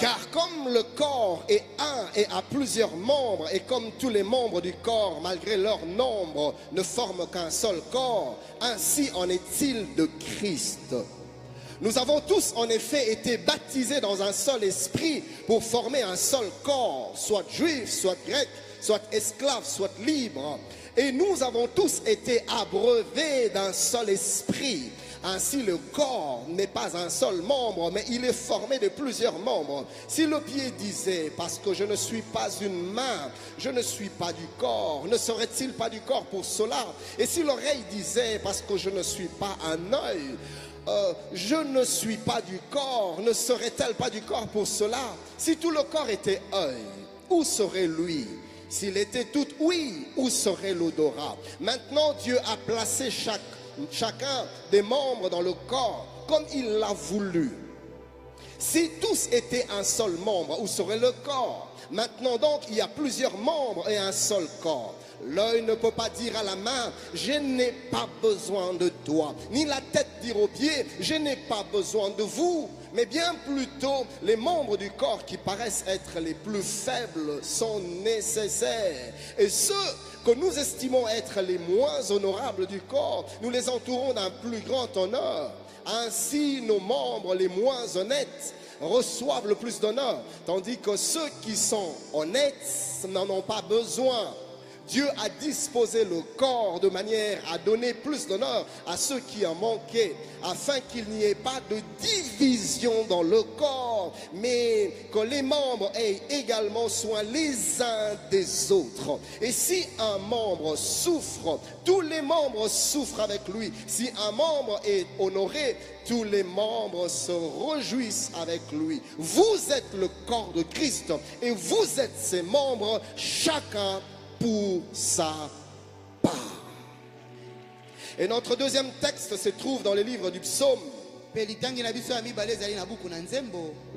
Car comme le corps est un et a plusieurs membres, et comme tous les membres du corps, malgré leur nombre, ne forment qu'un seul corps, ainsi en est-il de Christ. Nous avons tous en effet été baptisés dans un seul esprit pour former un seul corps, soit juif, soit grec, soit esclave, soit libre. Et nous avons tous été abreuvés d'un seul esprit. Ainsi, le corps n'est pas un seul membre, mais il est formé de plusieurs membres. Si le pied disait, parce que je ne suis pas une main, je ne suis pas du corps, ne serait-il pas du corps pour cela? Et si l'oreille disait, parce que je ne suis pas un œil, je ne suis pas du corps, ne serait-elle pas du corps pour cela? Si tout le corps était œil, où serait lui? S'il était tout ouïe, où serait l'odorat? Maintenant, Dieu a placé chacun des membres dans le corps comme il l'a voulu. Si tous étaient un seul membre, où serait le corps? Maintenant donc, il y a plusieurs membres et un seul corps. L'œil ne peut pas dire à la main, je n'ai pas besoin de toi. Ni la tête dire aux pieds, je n'ai pas besoin de vous. Mais bien plutôt, les membres du corps qui paraissent être les plus faibles sont nécessaires. Et ceux que nous estimons être les moins honorables du corps, nous les entourons d'un plus grand honneur. Ainsi, nos membres les moins honnêtes reçoivent le plus d'honneur, tandis que ceux qui sont honnêtes n'en ont pas besoin. Dieu a disposé le corps de manière à donner plus d'honneur à ceux qui en manquaient, afin qu'il n'y ait pas de division dans le corps, mais que les membres aient également soin les uns des autres. Et si un membre souffre, tous les membres souffrent avec lui. Si un membre est honoré, tous les membres se réjouissent avec lui. Vous êtes le corps de Christ et vous êtes ses membres, chacun pour sa part. Et notre deuxième texte se trouve dans le livre du psaume, le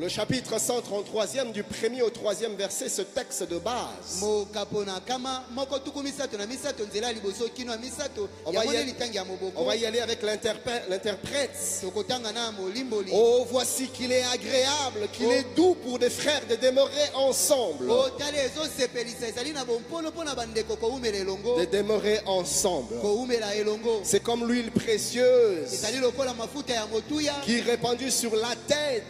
chapitre 133e du 1er au 3e verset, ce texte de base. On va y aller avec l'interprète. Oh, voici qu'il est agréable, qu'il est doux pour des frères de demeurer ensemble. De demeurer ensemble. C'est comme l'huile précieuse qui répandue sur la tête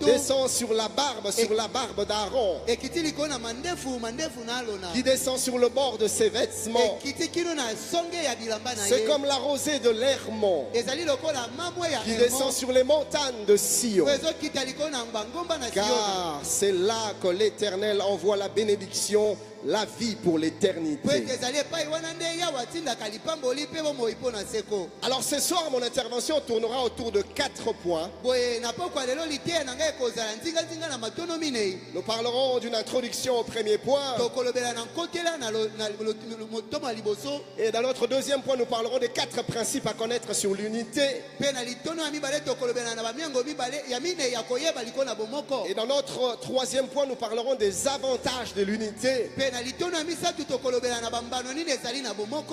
descend sur la barbe d'Aaron, qui descend sur le bord de ses vêtements. C'est comme la rosée de l'Hermon qui descend sur les montagnes de Sion, car c'est là que l'Éternel envoie la bénédiction, la vie pour l'éternité. Alors ce soir, mon intervention tournera autour de 4 points. Nous parlerons d'une introduction au premier point. Et dans notre deuxième point, nous parlerons des 4 principes à connaître sur l'unité. Et dans notre troisième point, nous parlerons des avantages de l'unité.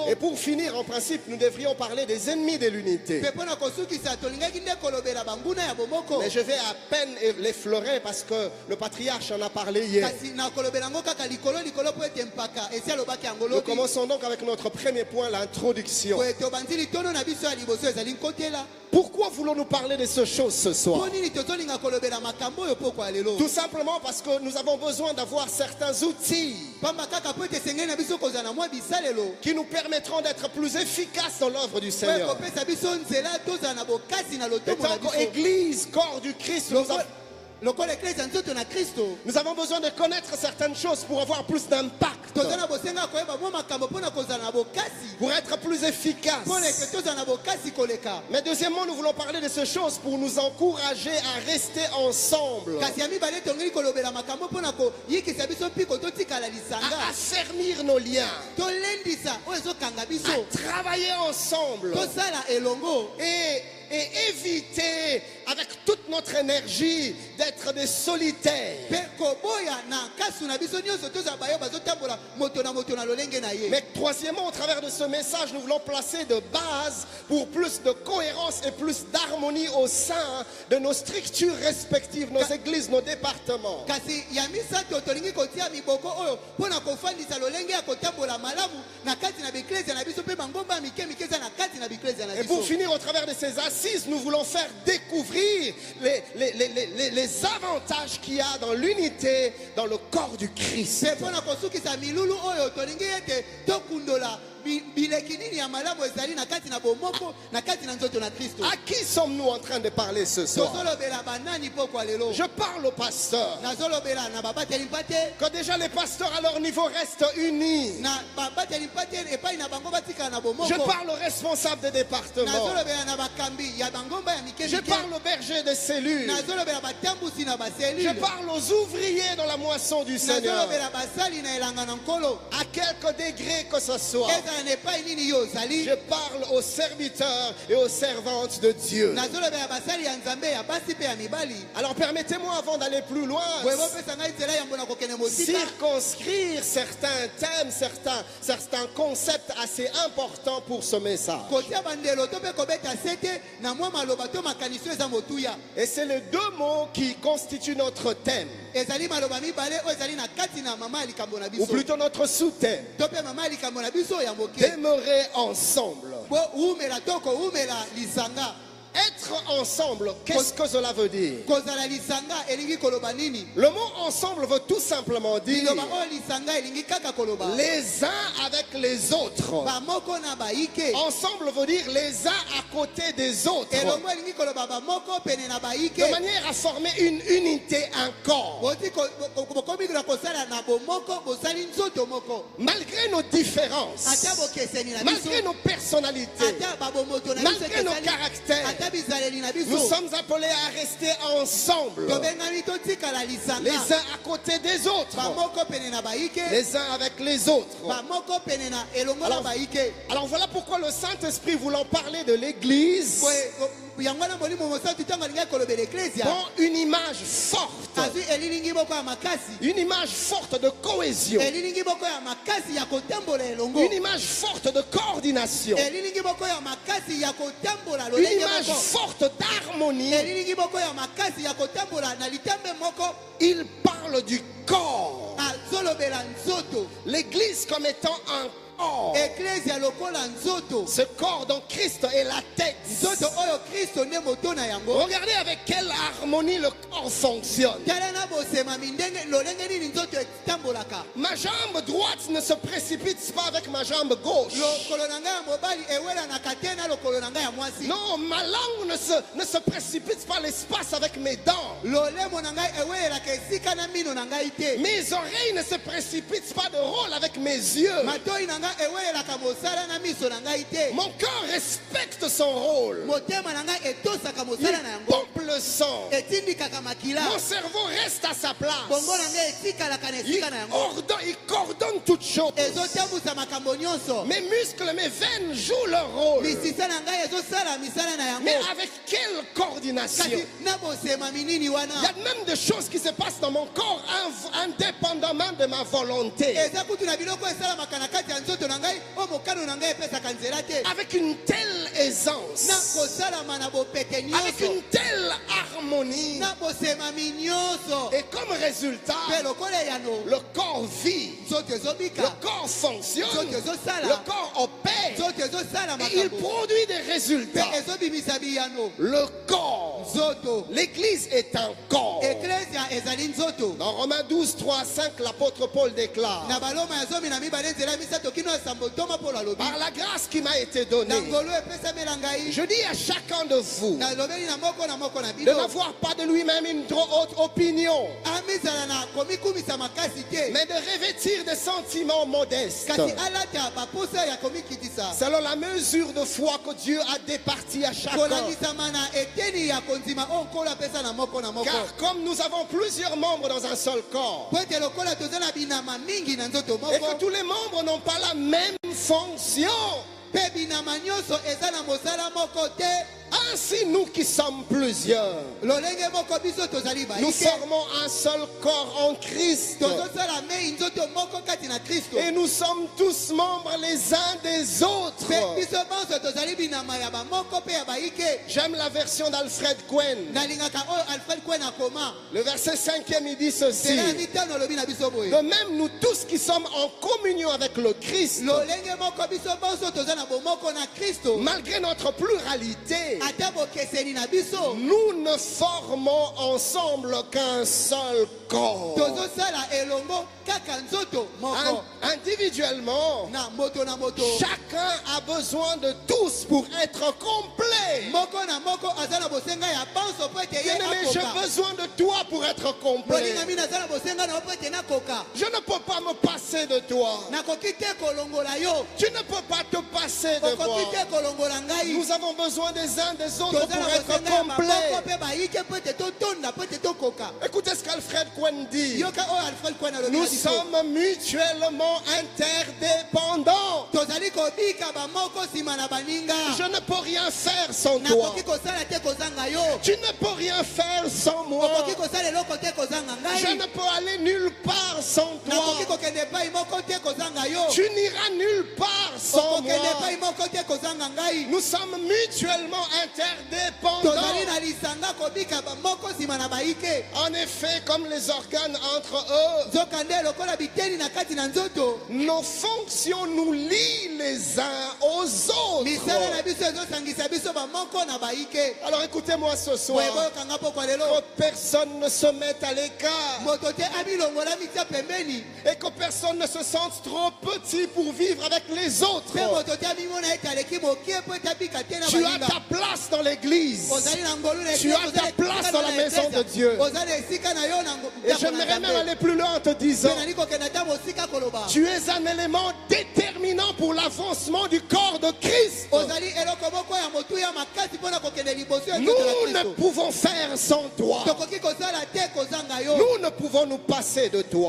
Et pour finir, en principe, nous devrions parler des ennemis de l'unité. Mais je vais à peine l'effleurer parce que le patriarche en a parlé hier. Nous commençons donc avec notre premier point, l'introduction. Pourquoi voulons-nous parler de ces choses ce soir? Tout simplement parce que nous avons besoin d'avoir certains outils qui nous permettront d'être plus efficaces dans l'œuvre du Seigneur. Et tant qu'Église, corps du Christ, nous avons besoin de connaître certaines choses pour avoir plus d'impact, pour être plus efficace. Mais deuxièmement, nous voulons parler de ces choses pour nous encourager à rester ensemble, à affermir nos liens, à travailler ensemble et éviter avec toute notre énergie d'être des solitaires. Mais troisièmement, au travers de ce message, nous voulons placer de base pour plus de cohérence et plus d'harmonie au sein de nos structures respectives, nos églises, nos départements. Et pour finir, au travers de ces assises, nous voulons faire découvrir les avantages qu'il y a dans l'unité, dans le corps du Christ. À qui sommes-nous en train de parler ce soir? Je parle aux pasteurs. Que déjà les pasteurs à leur niveau restent unis. Je parle aux responsables des départements. Je parle aux bergers de cellules. Je parle aux ouvriers dans la moisson du Seigneur. À quelque degré que ce soit. Je parle aux serviteurs et aux servantes de Dieu. Alors permettez-moi, avant d'aller plus loin, circonscrire certains thèmes, certains concepts assez importants pour ce message. Et c'est les deux mots qui constituent notre thème, ou plutôt notre sous-thème. Demeurer ensemble. Être ensemble, qu'est-ce que cela veut dire? Le mot ensemble veut tout simplement dire les uns avec les autres. Ensemble veut dire les uns à côté des autres, de manière à former une unité, un corps. Malgré nos différences, malgré nos personnalités, malgré nos caractères, nous sommes appelés à rester ensemble, les uns à côté des autres, les uns avec les autres. Alors voilà pourquoi le Saint-Esprit, voulant parler de l'Église, prend une image forte, une image forte de cohésion, une image forte de coordination, une image forte d'harmonie. Il parle du corps, l'Église comme étant un corps. Ce corps dont Christ est la tête. Regardez avec quelle harmonie le corps fonctionne. Ma jambe droite ne se précipite pas avec ma jambe gauche. Non, ma langue ne se précipite pas l'espace avec mes dents. Mes oreilles ne se précipitent pas de rôle avec mes yeux. Mon cœur respecte son rôle. Il pompe le sang. Mon cerveau reste à sa place. Il coordonne toutes choses. Mes muscles, mes veines jouent leur rôle. Mais avec quelle coordination? Il y a même des choses qui se passent dans mon corps indépendamment de ma volonté. Avec une telle aisance, avec une telle harmonie, et comme résultat, le corps vit, le corps fonctionne, le corps opère, et il produit des résultats. Le corps, l'Église est un corps. Dans Romains 12, 3, 5, l'apôtre Paul déclare: par la grâce qui m'a été donnée, je dis à chacun de vous de n'avoir pas de lui-même une trop haute opinion, mais de revêtir des sentiments modestes, selon la mesure de foi que Dieu a départie à chacun. Car comme nous avons plusieurs membres dans un seul corps, et que tous les membres n'ont pas la même fonction, Ainsi nous qui sommes plusieurs, nous formons un seul corps en Christ. Et nous sommes tous membres les uns des autres. J'aime la version d'Alfred Cohen. Le verset 5e, il dit ceci. De même, nous tous qui sommes en communion avec le Christ, malgré notre pluralité, nous ne formons ensemble qu'un seul corps. Individuellement, chacun a besoin de tous pour être complet. Bien-aimé, j'ai besoin de toi pour être complet. Je ne peux pas me passer de toi. Tu ne peux pas te passer de moi. Nous avons besoin des uns des autres pour être complets. Écoutez ce qu'Alfred Cohen dit. Nous sommes mutuellement interdépendants. Je ne peux rien faire sans toi. Tu ne peux rien faire sans moi. Je ne peux aller nulle part sans toi. Tu n'iras nulle part sans moi. Nous sommes mutuellement interdépendants. En effet, comme les organes entre eux, nos fonctions nous lient les uns aux autres. Alors écoutez-moi ce soir, que personne ne se mette à l'écart et que personne ne se sente trop petit pour vivre avec les autres. Tu as ta place dans l'église. Tu as ta place dans la maison de Dieu. Et j'aimerais même aller plus loin en te disant, tu es un élément déterminant pour l'avancement du corps de Christ. Nous ne pouvons faire sans toi. Nous ne pouvons nous passer de toi.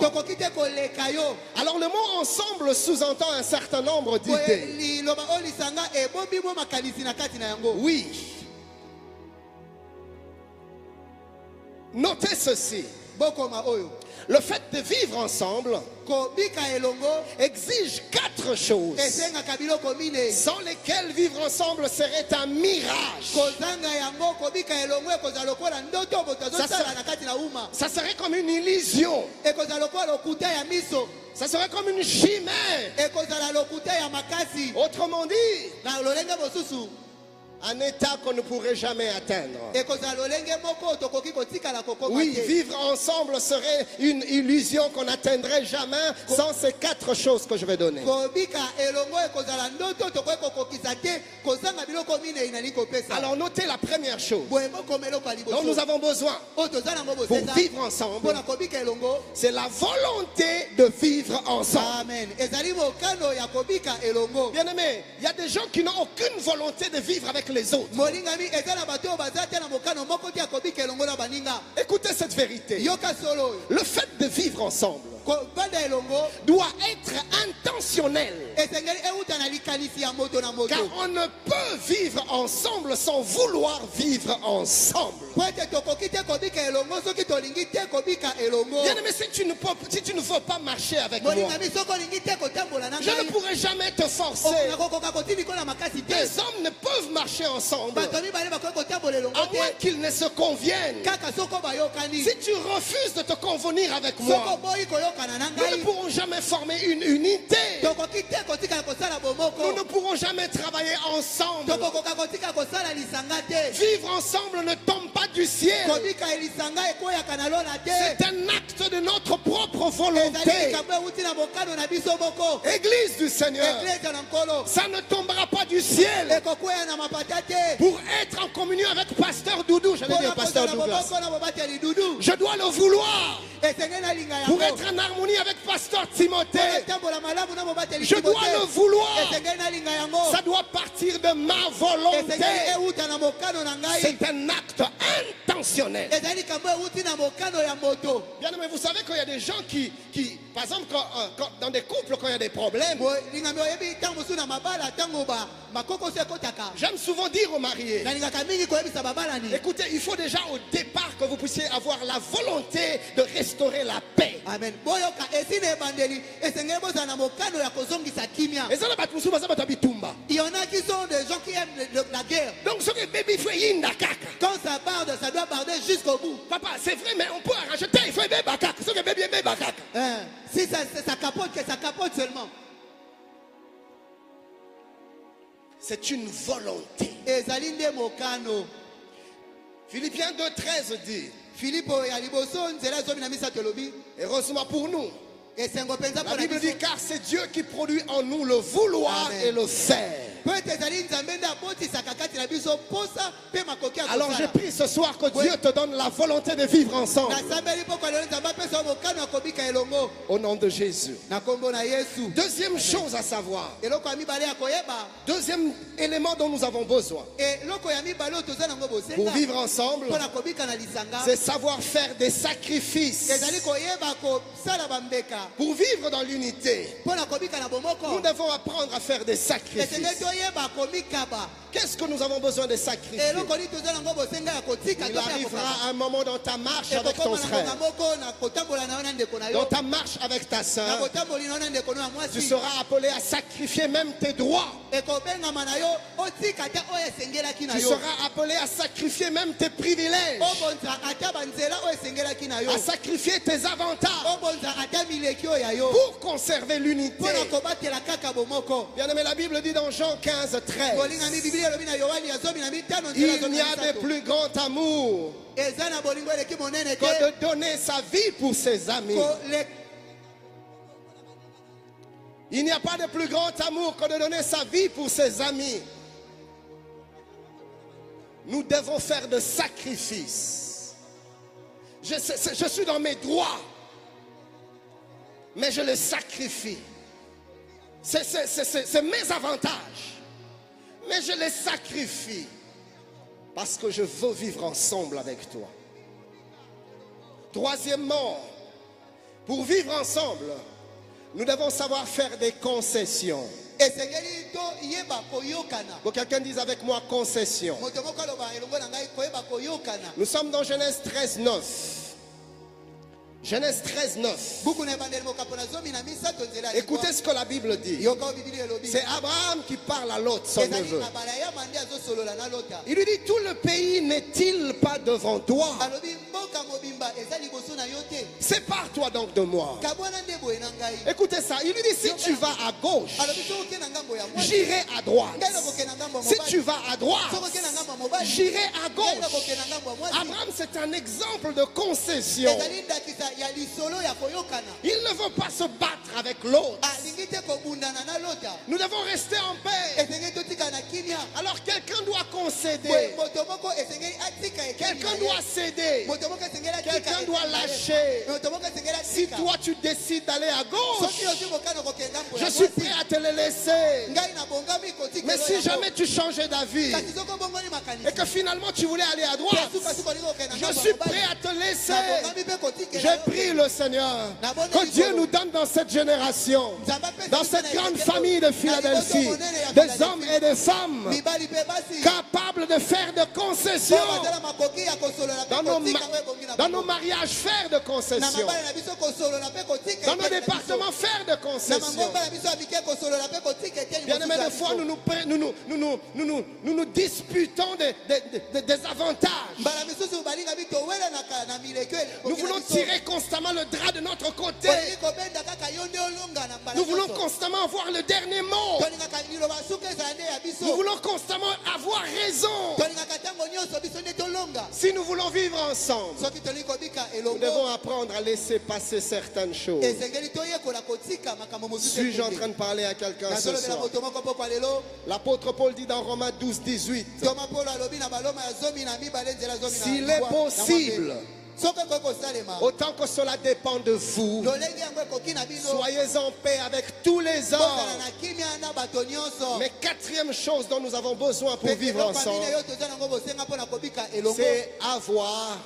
Alors le mot ensemble sous-entend un certain nombre d'idées. Oui. Notez ceci. Le fait de vivre ensemble exige 4 choses sans lesquelles vivre ensemble serait un mirage. Ça serait comme une illusion. Ça serait comme une chimère. Autrement dit, un état qu'on ne pourrait jamais atteindre. Oui, vivre ensemble serait une illusion qu'on n'atteindrait jamais sans ces 4 choses que je vais donner. Alors notez la première chose dont nous avons besoin pour vivre ensemble, c'est la volonté de vivre ensemble. Bien aimé, il y a des gens qui n'ont aucune volonté de vivre avec les autres. Écoutez cette vérité. Le fait de vivre ensemble doit être intentionnel. Car on ne peut vivre ensemble sans vouloir vivre ensemble. Bien-aimé, si tu ne veux pas marcher avec moi, je ne pourrai jamais te forcer. Des hommes ne peuvent marcher ensemble à moins qu'ils ne se conviennent. Si tu refuses de te convenir avec moi, nous ne pourrons jamais former une unité. Nous ne pourrons jamais travailler ensemble. Vivre ensemble ne tombe pas du ciel. C'est un acte de notre propre volonté. Église du Seigneur, ça ne tombera pas du ciel. Pour être en communion avec Pasteur Doudou, j'allais dire Pasteur Douglas, je dois le vouloir. Pour être en harmonie avec Pasteur Timothée, je dois le vouloir. Ça doit partir de ma volonté. C'est un acte intentionnel. Bien, mais vous savez qu'il y a des gens qui par exemple, dans des couples, quand il y a des problèmes, j'aime souvent dire aux mariés, écoutez, il faut déjà au départ que vous puissiez avoir la volonté de restaurer la paix. Amen. Il y en a qui sont des gens qui aiment la guerre. Donc, ce que baby fait quand ça barde, ça doit barder jusqu'au bout. Papa, c'est vrai, mais on peut arranger. Il faut aimer Bakak. Ce que baby aime Bakak. Si ça capote, que ça capote seulement. C'est une volonté. Philippiens 2,13 dit. Heureusement pour nous. La Bible dit car c'est Dieu qui produit en nous le vouloir. Amen. Et le faire. Alors j'ai pris ce soir que Dieu te donne la volonté de vivre ensemble. Au nom de Jésus. Deuxième chose à savoir. Deuxième élément dont nous avons besoin. Pour vivre ensemble, c'est savoir faire des sacrifices. Pour vivre dans l'unité, nous devons apprendre à faire des sacrifices. Qu'est-ce que nous avons besoin de sacrifier? Il arrivera un moment dans ta marche avec ton frère, dans ta marche avec ta soeur, tu seras appelé à sacrifier même tes droits. Tu seras appelé à sacrifier même tes privilèges, à sacrifier tes avantages pour conserver l'unité. Bien aimé, la Bible dit dans Jean 15:13, il n'y a de plus grand amour que de donner sa vie pour ses amis. Il n'y a pas de plus grand amour que de donner sa vie pour ses amis. Nous devons faire de sacrifices. Je suis dans mes droits, mais je les sacrifie. C'est mes avantages, mais je les sacrifie parce que je veux vivre ensemble avec toi. Troisièmement, pour vivre ensemble, nous devons savoir faire des concessions. Que quelqu'un dise avec moi concession. Nous sommes dans Genèse 13:9. Genèse 13:9. Écoutez ce que la Bible dit. C'est Abraham qui parle à Lot, son neveu. Il lui dit, tout le pays n'est-il pas devant toi? Sépare-toi donc de moi. Écoutez ça, il lui dit, si tu vas à gauche, j'irai à droite. Si tu vas à droite, j'irai à gauche. Abraham, c'est un exemple de concession. Il ne veut pas se battre avec l'autre. Nous devons rester en paix. Alors quelqu'un doit concéder. Quelqu'un doit céder. Quelqu'un doit lâcher. Si toi tu décides d'aller à gauche, je suis prêt à te le laisser. Mais si jamais tu changeais d'avis et que finalement tu voulais aller à droite, je suis prêt à te laisser. Je prie le Seigneur que Dieu nous donne dans cette génération, dans cette grande famille de Philadelphie, des hommes et des femmes capables de faire de concessions. Dans nos mariages, faire de concessions. Dans nos départements, faire de concessions. Bien aimé, des fois nous nous disputons des avantages. Nous voulons tirer constamment le drap de notre côté. Nous voulons constamment avoir le dernier mot. Nous voulons constamment avoir raison. Si nous voulons vivre ensemble, nous devons apprendre à laisser passer certaines choses. Suis-je en train de parler à quelqu'un ce soir? L'apôtre Paul dit dans Romains 12:18, s'il est possible, soki ekoki kosalema autant que cela dépend de vous, lolenge yango ekoki na bino soyez en paix avec tous les bozala hommes. na kimia na bato nyonso. Mais quatrième chose dont nous avons besoin pour vivre ensemble, yo toza nango bosenga mpona kobika elongo. c'est avoir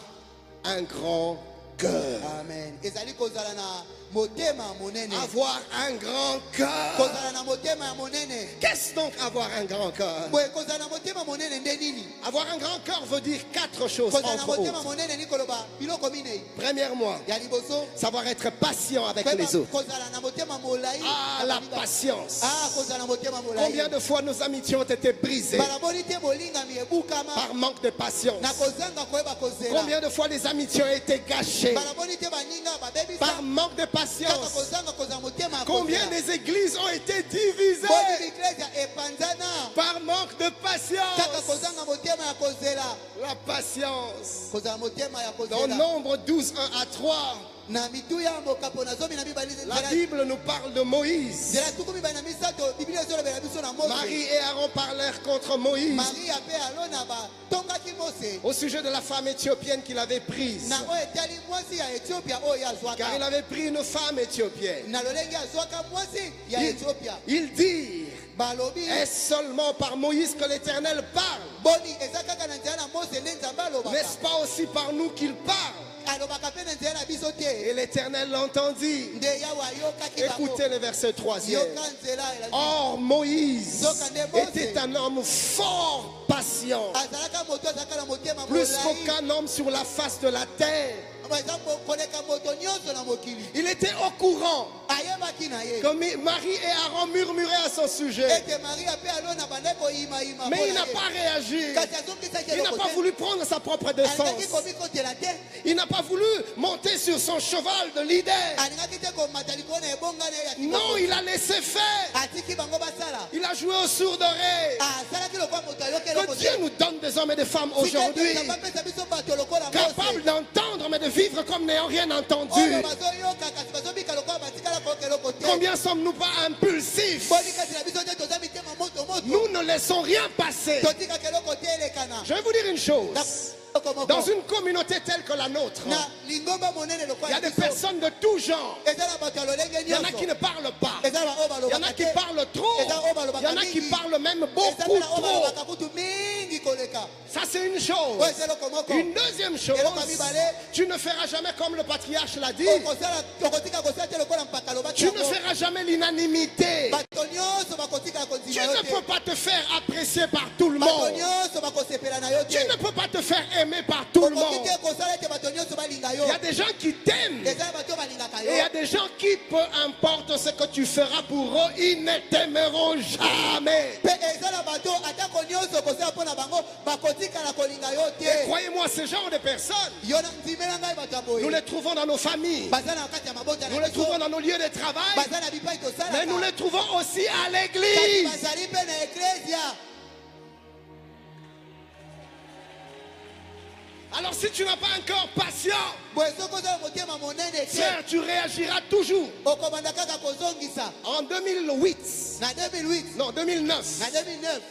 un grand cœur. Amen. Ezali kozala na motema monene. Avoir un grand cœur. Kozala na motema ya monene. Qu'est-ce donc avoir un grand cœur? Boye kozala na motema monene nde nini? Avoir un grand cœur veut dire quatre choses Kozala na entre motema autres. monene ni koloba biloko minei. Premièrement, Ya liboso savoir être patient avec les autres. kozala na motema molai. Ah, la patience. Ah, kozala na motema molai. Combien de fois nos amitiés ont été brisées balaboni te bolingami ebukama par manque de patience? na kozanga koyeba kozela. Combien de fois les amitiés ont été gâchées balaboni te baninga babebisa par manque de kaka patience? kozanga kozala motema ya Combien kozela. des églises ont été divisées Boni iglesia epanzana par manque de kaka patience? kozanga motema ya kozela. La patience. Kozala motema ya Dans kozela. Nombre 12, 1 à 3, Na mitu ya mokapo na zomi na mibali la Bible nous parle de Moïse. zela tuku mibali na misato biblia ezolobela biso na Mose. Marie et Aaron parlèrent contre Moïse Maria pe alona batongaki Mose au sujet de la femme éthiopienne qu'il avait prise. na oyo etali mwasi ya Ethiopia oyo azwaka. Car il avait pris une femme éthiopienne. na lolenge azwaka mwasi ya Ethiopia. Ils dirent, Balobi est-ce seulement par Moïse que l'Éternel parle? boni eza kaka na nzela na Mose nde Nzambe alobaka. N'est-ce pas aussi par nous qu'il parle? alobaka mpe na nzela na biso te. Et l'Éternel l'entendit. nde yawe ayokaki bango. Écoutez le verset 3e. yoka nzela elali. Or, Moïse Moïse était un homme fort patient, azalaka moto azalaka na motema plus molai. qu'aucun homme sur la face de la terre. eza koleka moto nyonso na mokili. Il était au courant ayebaki na ye que Marie et Aaron murmuraient à son sujet, ete maria mpe alona bande koyimayima. mais il n'a pas réagi. kasi azongisaki Il n'a eloko pas te. voulu prendre sa propre alingaki défense. komikotela te. Il n'a pas voulu monter sur son cheval de leader. alingaki te komata likolo na ebongana ye ya kitoko. Non, il a laissé faire. atiki bango basala. Il a joué aux sourdes oreilles. asalaki lokwa moto ayoki Que eloko Dieu te. nous donne des hommes et des femmes aujourd'hui Nzambe apesa biso bato lokola capables Mose. d'entendre mais de vivre comme n'ayant rien entendu. oyo bazoyoka kasi bazobika lokola batikala koyoka eloko te. Combien sommes-nous pas impulsifs? boni kasi na biso te toza mitema moto moto. Nous ne laissons rien passer. totikaka eloko te elekana. Je vais vous dire une chose. Dans une communauté telle que la nôtre, na lingomba monene il y lokola a des biso. personnes de tout genre. eza na bato ya lolenge Il y en a nyonso. qui ne parlent pas. eza na oyo Il y en balobaka a qui te. parlent trop. Il y en a qui parlent même eza beaucoup na oyo trop. balobaka kutu mingi koleka. Ça, c'est une chose. oyo eza eloko moko. Une deuxième chose, eloko mibale tu ne feras jamais comme le patriarche l'a dit. okotika kosala te lokola mpaka alobaki Tu ne yango. feras jamais l'unanimité. bato nyonso bakotika Tu kondima yo ne peux te. pas te faire apprécier par tout le bato monde. nyonso bakosepela na yo Tu te. ne peux pas te faire aimer par tout le okoki monde. te kosala ete bato nyonso balinga yo. Il y a des gens qui t'aiment. eza na bato oyo balingaka Et il y a yo. des gens qui, peu importe ce que tu feras pour eux, ils ne t'aimeront jamais. mpe eza na bato atako nyonso okosala mpo na bango bakotikala kolinga yo Et te. croyez-moi, ce genre de personnes, yo ndimela ngai bato ya nous boye les trouvons dans nos familles. baza na kati ya mabota Nous na les trouvons biso. dans nos lieux de travail. baza na bipai Mais nous tosalaka. les trouvons aussi à kasi l'église. bazali mpe na eklesia. Alors si tu n'as pas un cœur patient, boye soki ozala motema monene te frère, tu réagiras toujours. okobanda kaka kozongisa. En 2008, na 2008 non 2009, na 2009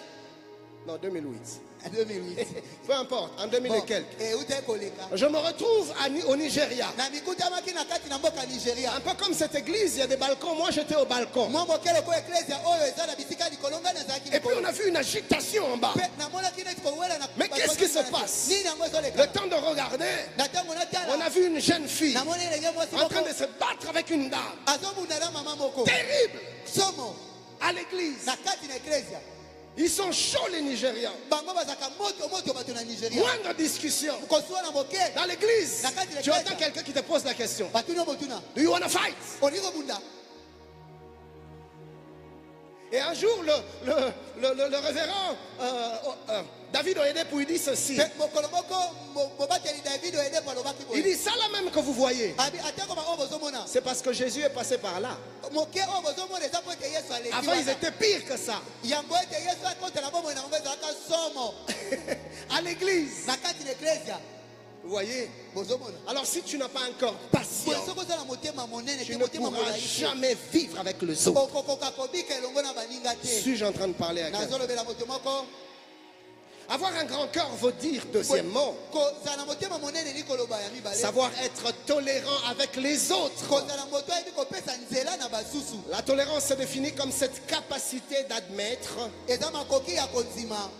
non 2008, na 2008 peu importe, en 2000 et Bon, quelques, eutai koleka je me retrouve au Nigeria. na mikutamaki na kati na mboka Nigeria. Un peu comme cette église, il y a des balcons. Moi, j'étais au balcon. mwa mokele ko eklesia oyo eza na bisika likolo ngai nazalaki Et puis, on a vu une agitation en bas. mpe namonaki neti kowela na Mais qu'est-ce qui se passe? nini yango Le ezoleka. temps de regarder, na ntango on natala a vu une jeune fille namoni elenge mwasi en train moko de se battre avec une dame. azobunda na mama moko Terrible. somo À l'église. na kati na eklesia. Ils sont chauds, les Nigérians. bango bazalaka moto moto bato na Nigeria. Moindre discussion. kosuwa na moke Dans l'église, Na kati na tu église. entends quelqu'un qui te pose la question. batuni yo motuna Do you want to fight? olingi kobunda. Et un jour, le révérend David Oyedepo, il dit ceci. Mpe mokolo moko mobateli david oyede po alobaki Il boye dit, ça là même que vous voyez, abi atako ba oyo bozomona c'est parce que Jésus est passé par là. moke oyo bozomona eza po ete yesu aleki Avant, ils wana. étaient pires que ça. yango ete yesu akotela bomoi na bango ezalaka somo À l'église. na kati na eklesia Vous voyez? bozomona. Alors, si tu n'as pas un cœur boye patient, soki ozala motema monene tu te ne motema pourras molai te jamais vivre avec les autres. okokoka kobika elongo na baninga te. Suis-je en train de parler à quelqu'un? nazolobela moto moko Avoir un grand cœur veut dire, deuxièmement, kozala na motema monene likoloba ya mibale savoir être tolérant avec les autres. kozala moto ayebi kopesa nzela na basusu La tolérance se définit comme cette capacité d'admettre eza makoki ya konzima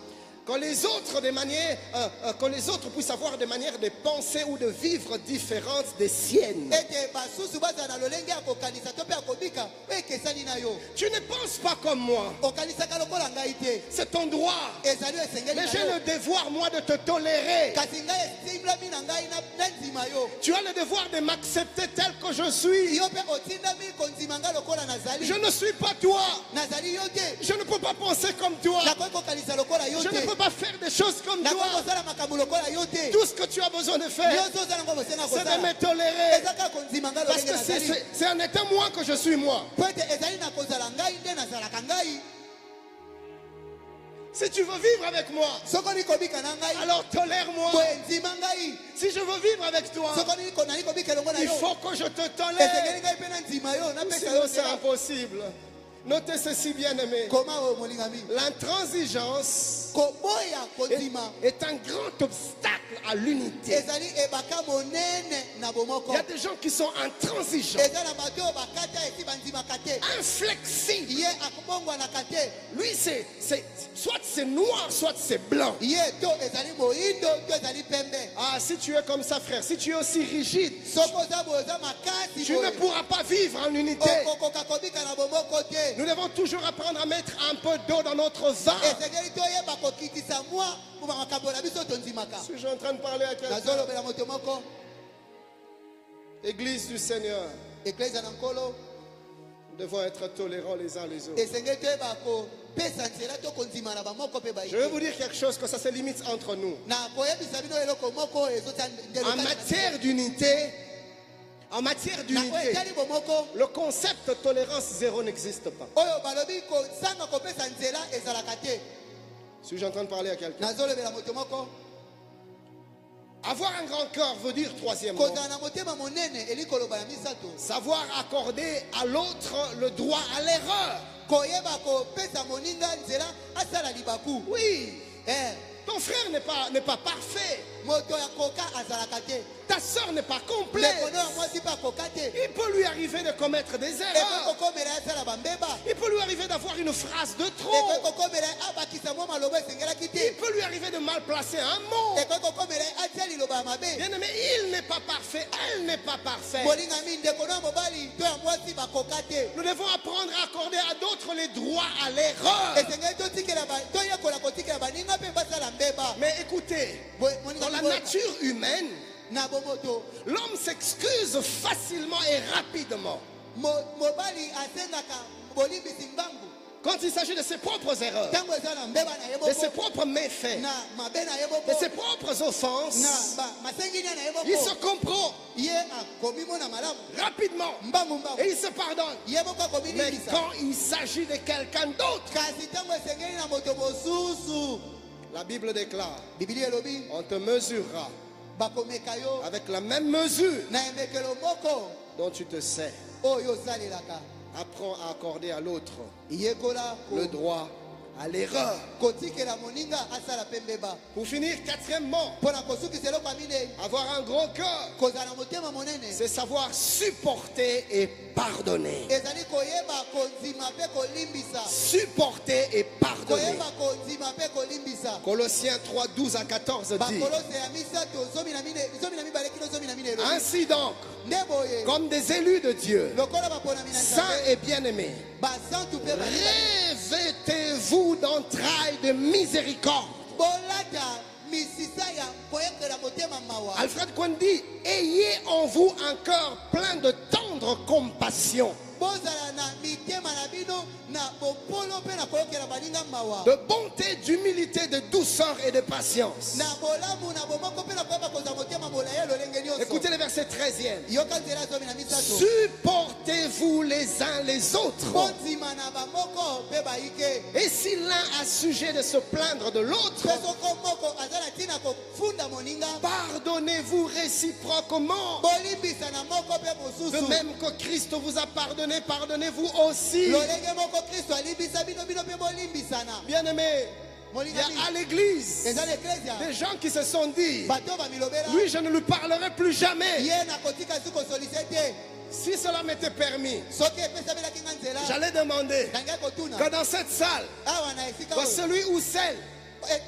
que les autres, que les autres puissent avoir des manières de penser ou de vivre différentes des siennes. ete basusu bazala na lolenge ya kokanisa to mpe ya kobika oyo ekesani na yo Tu ne penses pas comme moi. okanisaka lokola ngai te C'est ton droit. ezali oyo esengeli Mais na j'ai yo le devoir, moi, de te tolérer. kasi ngai esimblami na ngai na nzima yo Tu as le devoir de m'accepter tel que je suis. yo mpe otindami konzima ngai lokola nazali Je ne suis pas toi. nazali yo te Je ne peux pas penser comme toi. nakoki kokanisa lokola yo Je ne te peux pas faire des choses comme nakoki toi. kosala makambo lokola yo te Tout ce que tu as besoin de faire, nyonso oza nango bosenga c'est de kosala me tolérer. eza kaka konzima ngai Parce lolenge que nazali c'est en étant moi que je suis moi. po ete ezali na kozala ngai nde nazalaka ngai Si tu veux vivre avec moi, soko olingi kobika na ngai alors tolère-moi. boye nzima ngai Si je veux vivre avec toi, soko nali kobika elongo na il yo faut que je te esengeli tolère. ngai mpe na nzima yo napesa Sinon, yo c'est nzela impossible. Notez ceci, bien-aimé. koma oyo molingami L'intransigeance koboya konzima est un grand obstacle à l'unité. ezali ebaka monene na bomoko Il y a des gens qui sont intransigeants, eza na bato oyo bakata esi bandimaka te inflexibles. ye akobongwanaka te Lui, soit c'est noir, soit c'est blanc. ye to ezali moyindo to ezali pembe Ah, si tu es comme ça, frère, si tu es aussi rigide, soko oza boye oza makasi tu ne boye pourras pas vivre en unité. okokoka kobika na bomoko te Nous devons toujours apprendre à mettre un peu d'eau dans notre vin. esengeli toyeba kokitisa mwa mpo makambo na biso tondimaka Suis-je en train de parler à quelqu'un? nazolobela moto moko Église du Seigneur, eklezia na nkolo nous devons être tolérants les uns les autres. esengeli toyeba kopesa nzela to kondima na bamoko mpe Je vais baike vous dire quelque chose, que ça se limite entre nous. na koyebisa bino eloko moko ezota En matière d'unité, en matière oyo d'unité, etali bomoko le concept de tolérance zéro n'existe pas. oyo balobi kosanga kopesa nzela ezalaka te Suis-je en train de parler à quelqu'un? nazolobela moto moko Avoir un grand cœur veut dire, troisièmement, kozala na motema monene eli koloba ya misato savoir accorder à l'autre le droit à l'erreur. koyeba kopesa moninga nzela asala libaku Oui, Eh, ton frère n'est pas parfait. moto ya koka azalaka te Ta soeur n'est pas complète. lekono ya mwasi mpe akoka te Il peut lui arriver de commettre des ekoki erreurs. kokomela ye asala bambeba Il peut lui arriver d'avoir une phrase de ekoki trop. kokomela ye abakisa mwa maloba esengelaki Il te peut lui arriver de mal placer un mot. ekoki kokomela ye atia liloba ya mabe Bien aimé, il n'est pas parfait, elle n'est pas parfaite. molingami ndekono ya mobali to ya mwasi bakoka te Nous devons apprendre à accorder à d'autres les droits à l'erreur. esengeli toyekola kotikela baninga mpe basala mbeba Mais écoutez, dans la nature humaine, na bomoto l'homme s'excuse facilement et rapidement. mobali asengaka bolimbisi mbangu Quand il s'agit de ses propres erreurs, ntango eza na mbeba na ye de ses moko propres méfaits, na mabe na ye de ses moko propres na offenses, masenginia na ye il se moko comprend ye akomi mona malamu rapidement mbangu mbangu et il se pardonne. ye moko akomi Mais limbisa quand il s'agit de quelqu'un d'autre, kasi ntango esengeli na moto mosusu la Bible déclare, bibili elobi on te mesurera bakomeka yo avec la même mesure na emekelo moko dont tu te sers. oyo osalelaka Apprends à accorder à l'autre yekola le droit à l'erreur. kotikela moninga asala mpe mbeba Pour finir, quatrièmement, mpo na kosukisa eloko ya minei avoir un gros cœur, kozala na motema monene c'est savoir supporter et pardonner. ezali koyeba konzima mpe kolimbisa Supporter et pardonner. koyeba konzima mpe kolimbisa Colossiens 3, 12 à 14 dit, bakolose ya misato zomi na mibale kino zomi na mine elobi ainsi donc, nde boye comme des élus de Dieu, lokola baponami na saints nzambe et bien-aimés, basantu mpe revêtez-vous d'entrailles de miséricorde. bolata misisa ya koyekela motema mawa Alfred Cohen dit, ayez en vous un cœur plein de tendre compassion, bozala na mitema na bino na bopolo mpe na koyokela baninga mawa de bonté, d'humilité, de douceur et de patience. na bolamu na bomoko mpe na koyeba kozala motema molaya lolenge nyonso Écoutez le verset 13e. yoka nzela zomi na misato Supportez-vous les uns les autres. bondima na bamoko mpe baike Et si l'un a sujet de se plaindre de l'autre, mpe soko moko aza na ntina kofunda moninga pardonnez-vous réciproquement. bolimbisa na moko mpe De mosusu même que Christ vous a pardonné, pardonnez-vous aussi. lolenge moko kristo alimbisa bino bino mpe bolimbisana Bien-aimés, Il y a à l'église eza l'ecclesia des gens qui se sont dit, bato bamilobela lui, je ne lui parlerai plus jamais. ye nakotika su kosolise te Si cela m'était permis, soki epesamelaki nga nzela j'allais demander nangai kotuna que dans cette salle, awa na esika que oyo celui ou celle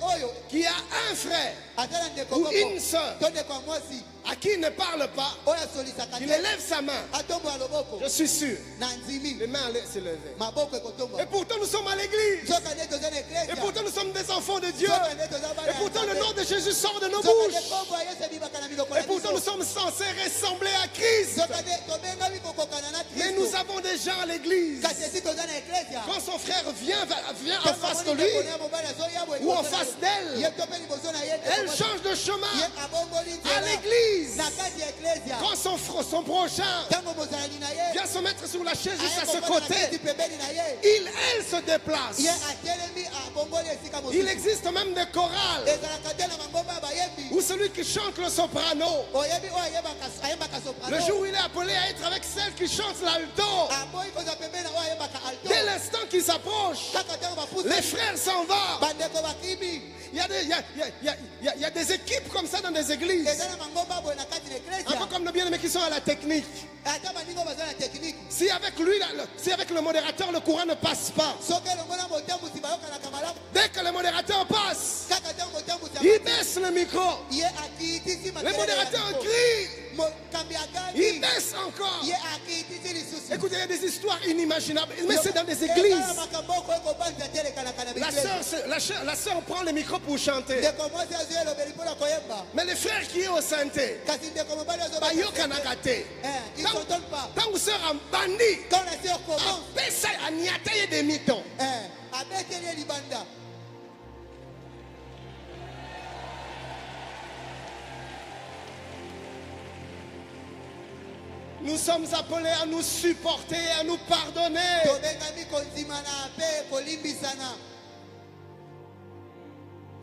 oyo qui a un frère azala ndeko ou moko une sœur to ndeko ya mwasi à qui il ne parle pas, oyo asolisaka qu'il te élève sa main, atombola loboko je suis sûr, na nzimi les mains allaient se lever. maboko ekotombwa Et pourtant nous sommes à l'église. soka nde toza na Et eklesia pourtant nous sommes des enfants de Dieu. soka nde toza bana Et pourtant le nom de Jésus sort de nos soka nde bouches. kombo ya yesu ebimaka na miloko Et na pourtant nous biso sommes censés ressembler à Christ. soka nde tobengami kokokana na Mais nous kristo avons des gens à l'église. kasi esi toza na eklesia Quand son frère vient en face de lui ou en face d'elle, ye to mpe liboso na ye elle change de chemin ye abomboli à nzela l'église. na kati ya eklesia Quand son prochain ntango bozalani na ye vient se mettre sur la chaise juste à aye ce kokota na kiti côté, pembeni na ye elle se déplace. ye atelemi abomboli esika Il mosusu existe même des chorales ezalaka te na bangomba ya bayembi où celui qui chante le soprano, oyebi oyo ayembaka soprano le jour où il est appelé à être avec celle qui chante l'alto, aboyi kozwa pembeni na oyo ayembaka alto dès l'instant qu'il s'approche, kaka ntango bapusi les frères s'en vont. bandeko bakimi Il y a des équipes comme ça dans des églises. eza na bangomba boye na kati na Un peu eklesia comme nos bien-aimés qui sont à la technique. ata baningo baza na teknike Si avec lui, si avec le modérateur, le courant ne passe pas, soki elongo na motambusi bayokanaka malamu dès que le modérateur passe, kaka ntango motambusi il baisse le micro. ye akiitisi Le modérateur crie, mokambi il agambi baisse encore. ye akiitisi lisusu Écoutez, il y a des histoires inimaginables, mais c'est dans des églises. makambo okoki kobanza te elekanaka na La sœur prend le micro pour chanter. ndeko mwasi azwi elobeli mpona koyemba Mais les frères qui est au santé, kasi ndeko mobali bayokanaka te. ils s'entendent pas Tango sœur en bandit, quand la sœur commence apesa aniata ye demi-ton. abeteli ye libanda Nous sommes appelés à nous supporter, à nous pardonner. tobengami kondimana mpe kolimbisana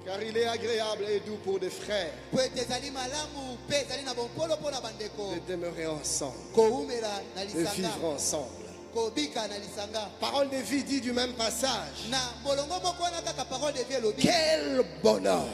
Car il est agréable et doux pour des frères po ete ezali malamu mpe ezali na bompolo mpo na bandeko de demeurer ensemble, kowumela na de lisanga vivre ensemble. kobika na lisanga Parole de vie dit du même passage. na molongo moko wana kaka parole de vie elobi Quel bonheur,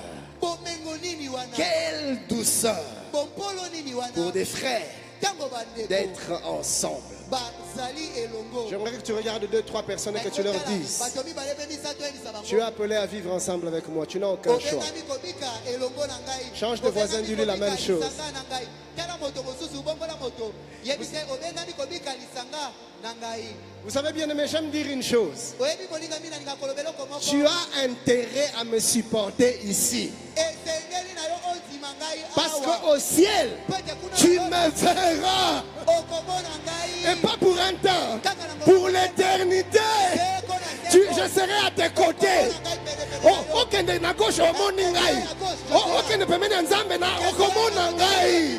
bomengo nini wana quelle douceur bompolo nini pour wana des frères ntango bandeko d'être ensemble. bazali elongo J'aimerais que tu regardes 2-3 personnes et que tu leur dises, bato mibale mpe misato yebisa tu es bango appelé à vivre ensemble avec moi, tu n'as aucun choix. obengami kobika elongo na ngai Change de voisin, dis-lui la même chose. lisanga na ngai tala moto mosusu bongola moto yebisa obengami kobika lisanga na ngai Vous savez bien aimé, j'aime dire une chose. oyebi molingami nalinga koloba eloko moko Tu as intérêt à me supporter ici. esengeli na yo ondima ngai Parce awa qu'au ciel, po ete kuna tu na yo me verras. okomona ngai Et pas pour un temps, pour l'éternité. Je serai à tes côtés. Oh, okende na gauche omoni ngai. Oh, okende pembeni ya Nzambe na okomona ngai.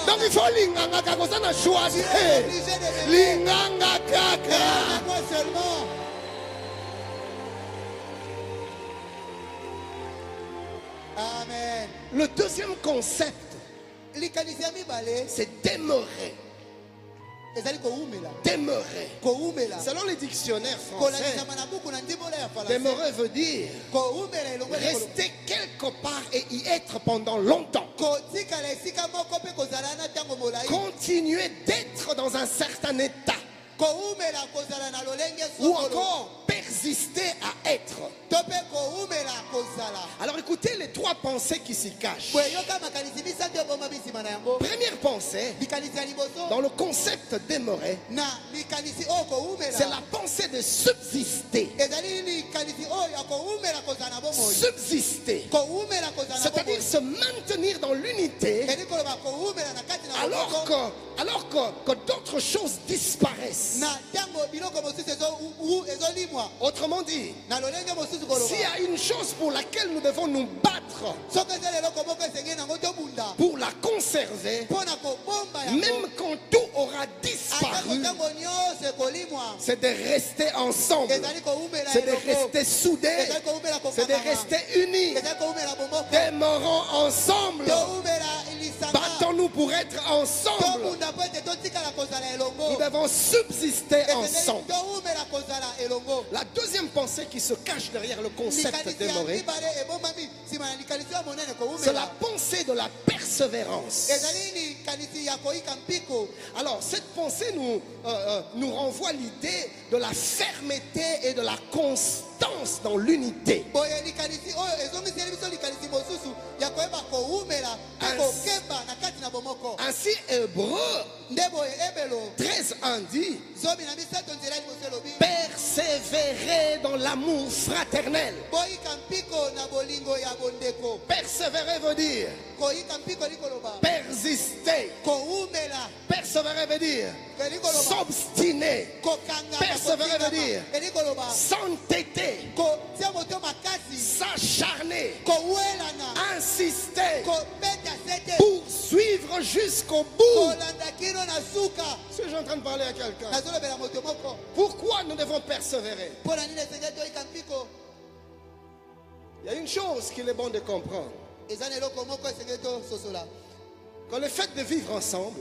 Donc il faut linganga kaka oza na choix te. Linganga kaka. Moi seulement. Amen. Le deuxième concept, likanisi ya mibale c'est demeurer. ezali kowumela Demeurer. kowumela Selon les dictionnaires français, kolanisama na buku na ndimbola ya falase demeurer veut dire kowumela elongo rester quelque part et y être pendant longtemps. kotikala esika moko mpe kozala na ntango molai Continuer d'être dans un certain état. kowumela kozala na lolenge Ou sokolo encore persister à être. to mpe kowumela kozala Alors écoutez les 3 pensées qui s'y cachent. boyoka makanisi misato eboma bisima na yango Première pensée, likanisi ya liboso dans le concept demeurer, na likanisi oyo kowumela c'est la pensée de subsister. ezali likanisi oyo ya kowumela kozala na bomoi Subsister. kowumela kozala na C'est-à-dire bomoi se maintenir dans l'unité eli koloba kowumela na kati na alors maboko que d'autres choses disparaissent. na ntango biloko mosusu ezolimwa Autrement dit, na lolenge mosusu s'il koloba y a une chose pour laquelle nous devons nous battre soki eza eloko moko esengeli nango tobunda pour la conserver, mpo na kobomba yango même quand tout aura atako disparu, ntango nyonso ekolimwa c'est de rester ensemble, ezali kowumela c'est de eloko rester soudés, ezali kowumela c'est de kokangama rester unis. ezali kowumela bomoko Demeurons ensemble, towumela lisanga battons-nous pour être ensemble. tobunda po ete totikala kozala elongo Nous devons subsister ensemble. toumela kozala elongo. La deuxième pensée qui se cache derrière le concept Likanisi ya demeuré, mibale ebomami nsima na likanisi ya monene c'est la koumela pensée de la persévérance. ezali likanisi ya koyika mpiko. Alors, cette pensée nous renvoie l'idée de la fermeté et de la constance dans l'unité. Boye likanisi oyo ezongiseli biso likanisi mosusu ya koyeba koumela mpe kokemba na kati na bomoko. Ainsi, Hébreu Nde boye ebelo 13:1 dit, zomi na misato nzela liboso elobi persévérer dans l'amour fraternel. boyika mpiko na bolingo ya bondeko. Persévérer veut dire Koyika mpiko likoloba persister. koumela Persévérer veut dire elikoloba s'obstiner. kokanga Persévérer veut dire elikoloba s'entêter, kotia moto makasi s'acharner, kowelana insister, kobeta sete poursuivre jusqu'au bout. kolanda kino na suka. Si je suis en train de parler à quelqu'un, nazolobela moto moko pourquoi nous devons persévérer? mpo na nini esengeli toyika mpiko. Il y a une chose qu'il est bon de comprendre. eza na eloko moko esengeli tososola Quand le fait de vivre ensemble,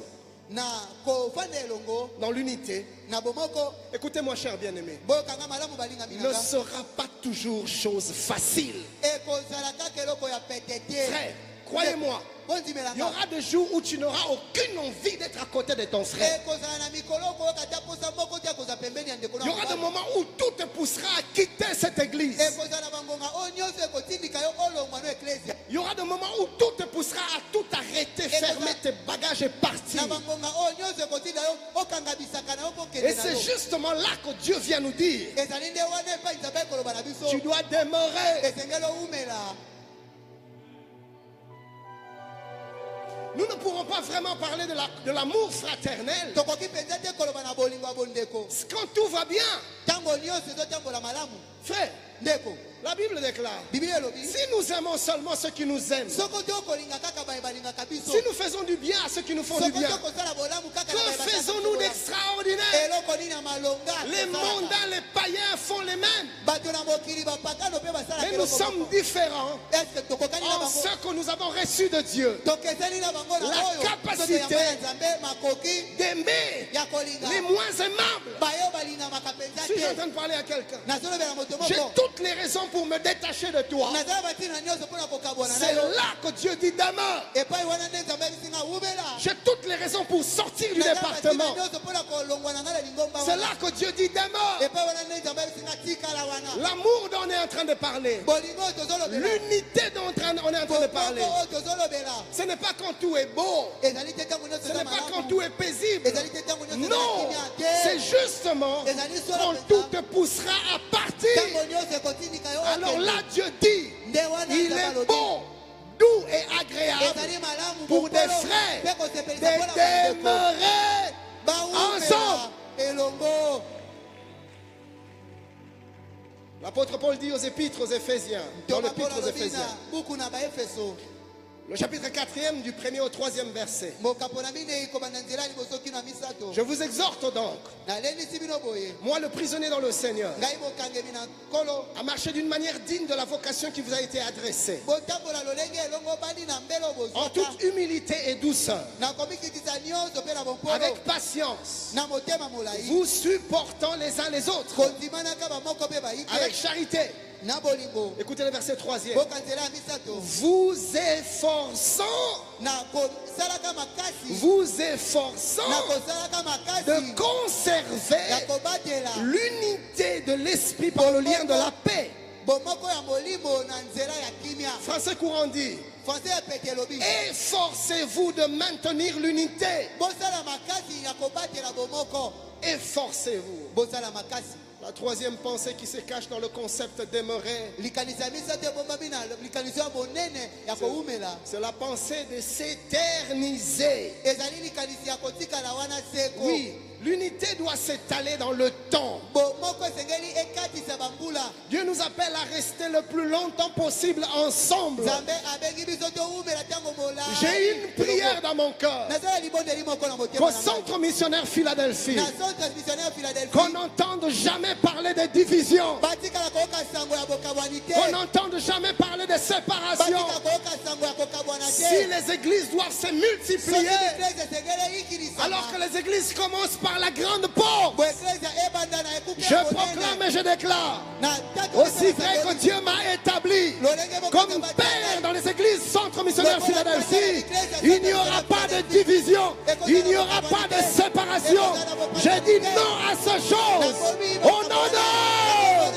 na kofanda elongo dans l'unité, na bomoko. écoutez-moi, cher bien-aimé, boyokanga malamu balingami ne nanga sera pas toujours chose facile. ekozala kaka eloko ya pete te. Frère, croyez-moi, il y bondimelanga aura des jours où tu n'auras aucune envie d'être à côté de ton frère. ekozala na mikolo koyoka te posa moko te akoza pembeni ya ndeko Il y aura des moments où tout te poussera à quitter cette église. ekozala bangonga oyo nyonso ekotindika yo olongwa no eklesia. Il y aura des moments où tout te poussera à tout arrêter, fermer tes bagages et partir. na bangonga oyo nyonso ekotinda yo okanga bisaka na yo Et kokende na c'est yo. justement là que Dieu vient nous dire, ezali nde wana epai nzambe ekoloba na biso tu dois demeurer. esengeli oumela. Nous ne pourrons pas vraiment parler de l'amour fraternel tokoki mpenza te koloba na bolingo ya bondeko quand tout va bien. ntango nyonso ezotambola malamu. Frère, ndeko la Bible déclare, biblia elobi si nous aimons seulement ceux qui nous aiment, soko te okolinga kaka baye balingaka biso, si nous faisons du bien à ceux qui nous font du soko te bien, okosala bolamu kaka na baye que basala faisons-nous bolamu. d'extraordinaire? eloko nini ya malonga Les tosalaka? mondains, les païens font les mêmes. bato na mokili bapakano mpe basalaka Mais nous eloko sommes moko. différents Est-ce que tokokani na en bango ce que nous avons reçu de Dieu, tokeseni na bango na La oyo capacité totoyamba ya nzambe makoki d'aimer ya kolinga les moins aimables. bayo balingamaka mpenza Si je suis en te. train de parler à quelqu'un, nazolobela moto j'ai moko toutes les raisons pour me détacher de toi. nazala batina nyonso mpona kokabwana na C'est yo là que Dieu dit demeure. epai wana nde nzambe abisinga umela. J'ai toutes les raisons pour sortir du nazala département. batina nyonso mpona kolongwa na ngai na lingomba C'est wana. là que Dieu dit demeure. epai wana nde nzambe abisinga tikala wana. L'amour dont on est en train de parler, bolingo oyo tozolobela l'unité dont on est en train de parler, oyo tozolobela ce n'est pas quand tout est beau, ezali te ntango nyonso ce eza n'est pas quand malamu. tout est paisible. ezali te ntango nyonso eza na Non, kimia c'est te. justement quand tout te poussera à partir. ntango nyonso ekotindika yo Alors okende. là, Dieu dit, nde wana il nzambe est alobi, bon, doux et agréable ezali malamu pour des mokolo frères mpe kosepelisa de mpona bandeko. demeurer Baumela ensemble. elongo. L'apôtre Paul dit aux épîtres aux Éphésiens, dans Toka l'épître Paul aux alobi na Éphésiens, buku na baefeso le chapitre 4e du 1er au 3e verset. mokapona minei kobanda nzela ya liboso kino ya misato. Je vous exhorte donc, nalendisi bino boye moi le prisonnier dans le Seigneur, ngai mokangemi na nkolo à marcher d'une manière digne de la vocation qui vous a été adressée, botambola lolenge elongo bali na mbele en bozwaka toute humilité et douceur, na komikitisa nyonso mpe na bompolo avec patience, na motema molai vous supportant les uns les autres, kondimanaka bamoko mpe baike avec charité. na bolingo. Écoutez le verset 3e. boka nzela ya misato Vous efforçant, na kosalaka makasi vous na efforçant kosalaka makasi de ya conserver kobatela l'unité de l'esprit par le lien de la paix. bomoko ya molimo na nzela ya kimia. Français courant dit, français ya pete elobi efforcez-vous de maintenir l'unité. bosala makasi ya kobatela bomoko. Efforcez-vous. bosala makasi. La troisième pensée qui se cache dans le concept demeurer, likanisi ya misato ebombami na likanisi ya monene ya koumela. c'est la pensée de s'éterniser. ezali likanisi ya kotikala wana seko. Oui, L'unité doit s'étaler dans le temps. bomoko esengeli ekatisa bambula. Dieu nous appelle à rester le plus longtemps possible ensemble. Nzambe abengi biso toumela ntango molai. J'ai une prière dans mon cœur. nazala libondeli moko na motema Qu'au na ngai. centre missionnaire Philadelphie, na centre missionnaire Philadelphie qu'on n'entende jamais parler de division, batikala koyoka sango ya bokabwani te. qu'on n'entende jamais parler de séparation. batika koyoka sango ya kokabwana te. Si les églises doivent se soki multiplier, eklese esengeli ikilisama. alors que les églises commencent par la grande porte, bo eklese ebanda na ekuke je ya monene. proclame et je déclare, na tatu aussi pesa vrai que basangeli. Dieu m'a établi comme père dans les églises centre missionnaire Philadelphie, il n'y aura pas de division, il n'y aura pas de séparation. Je dis non à ces choses au nom de...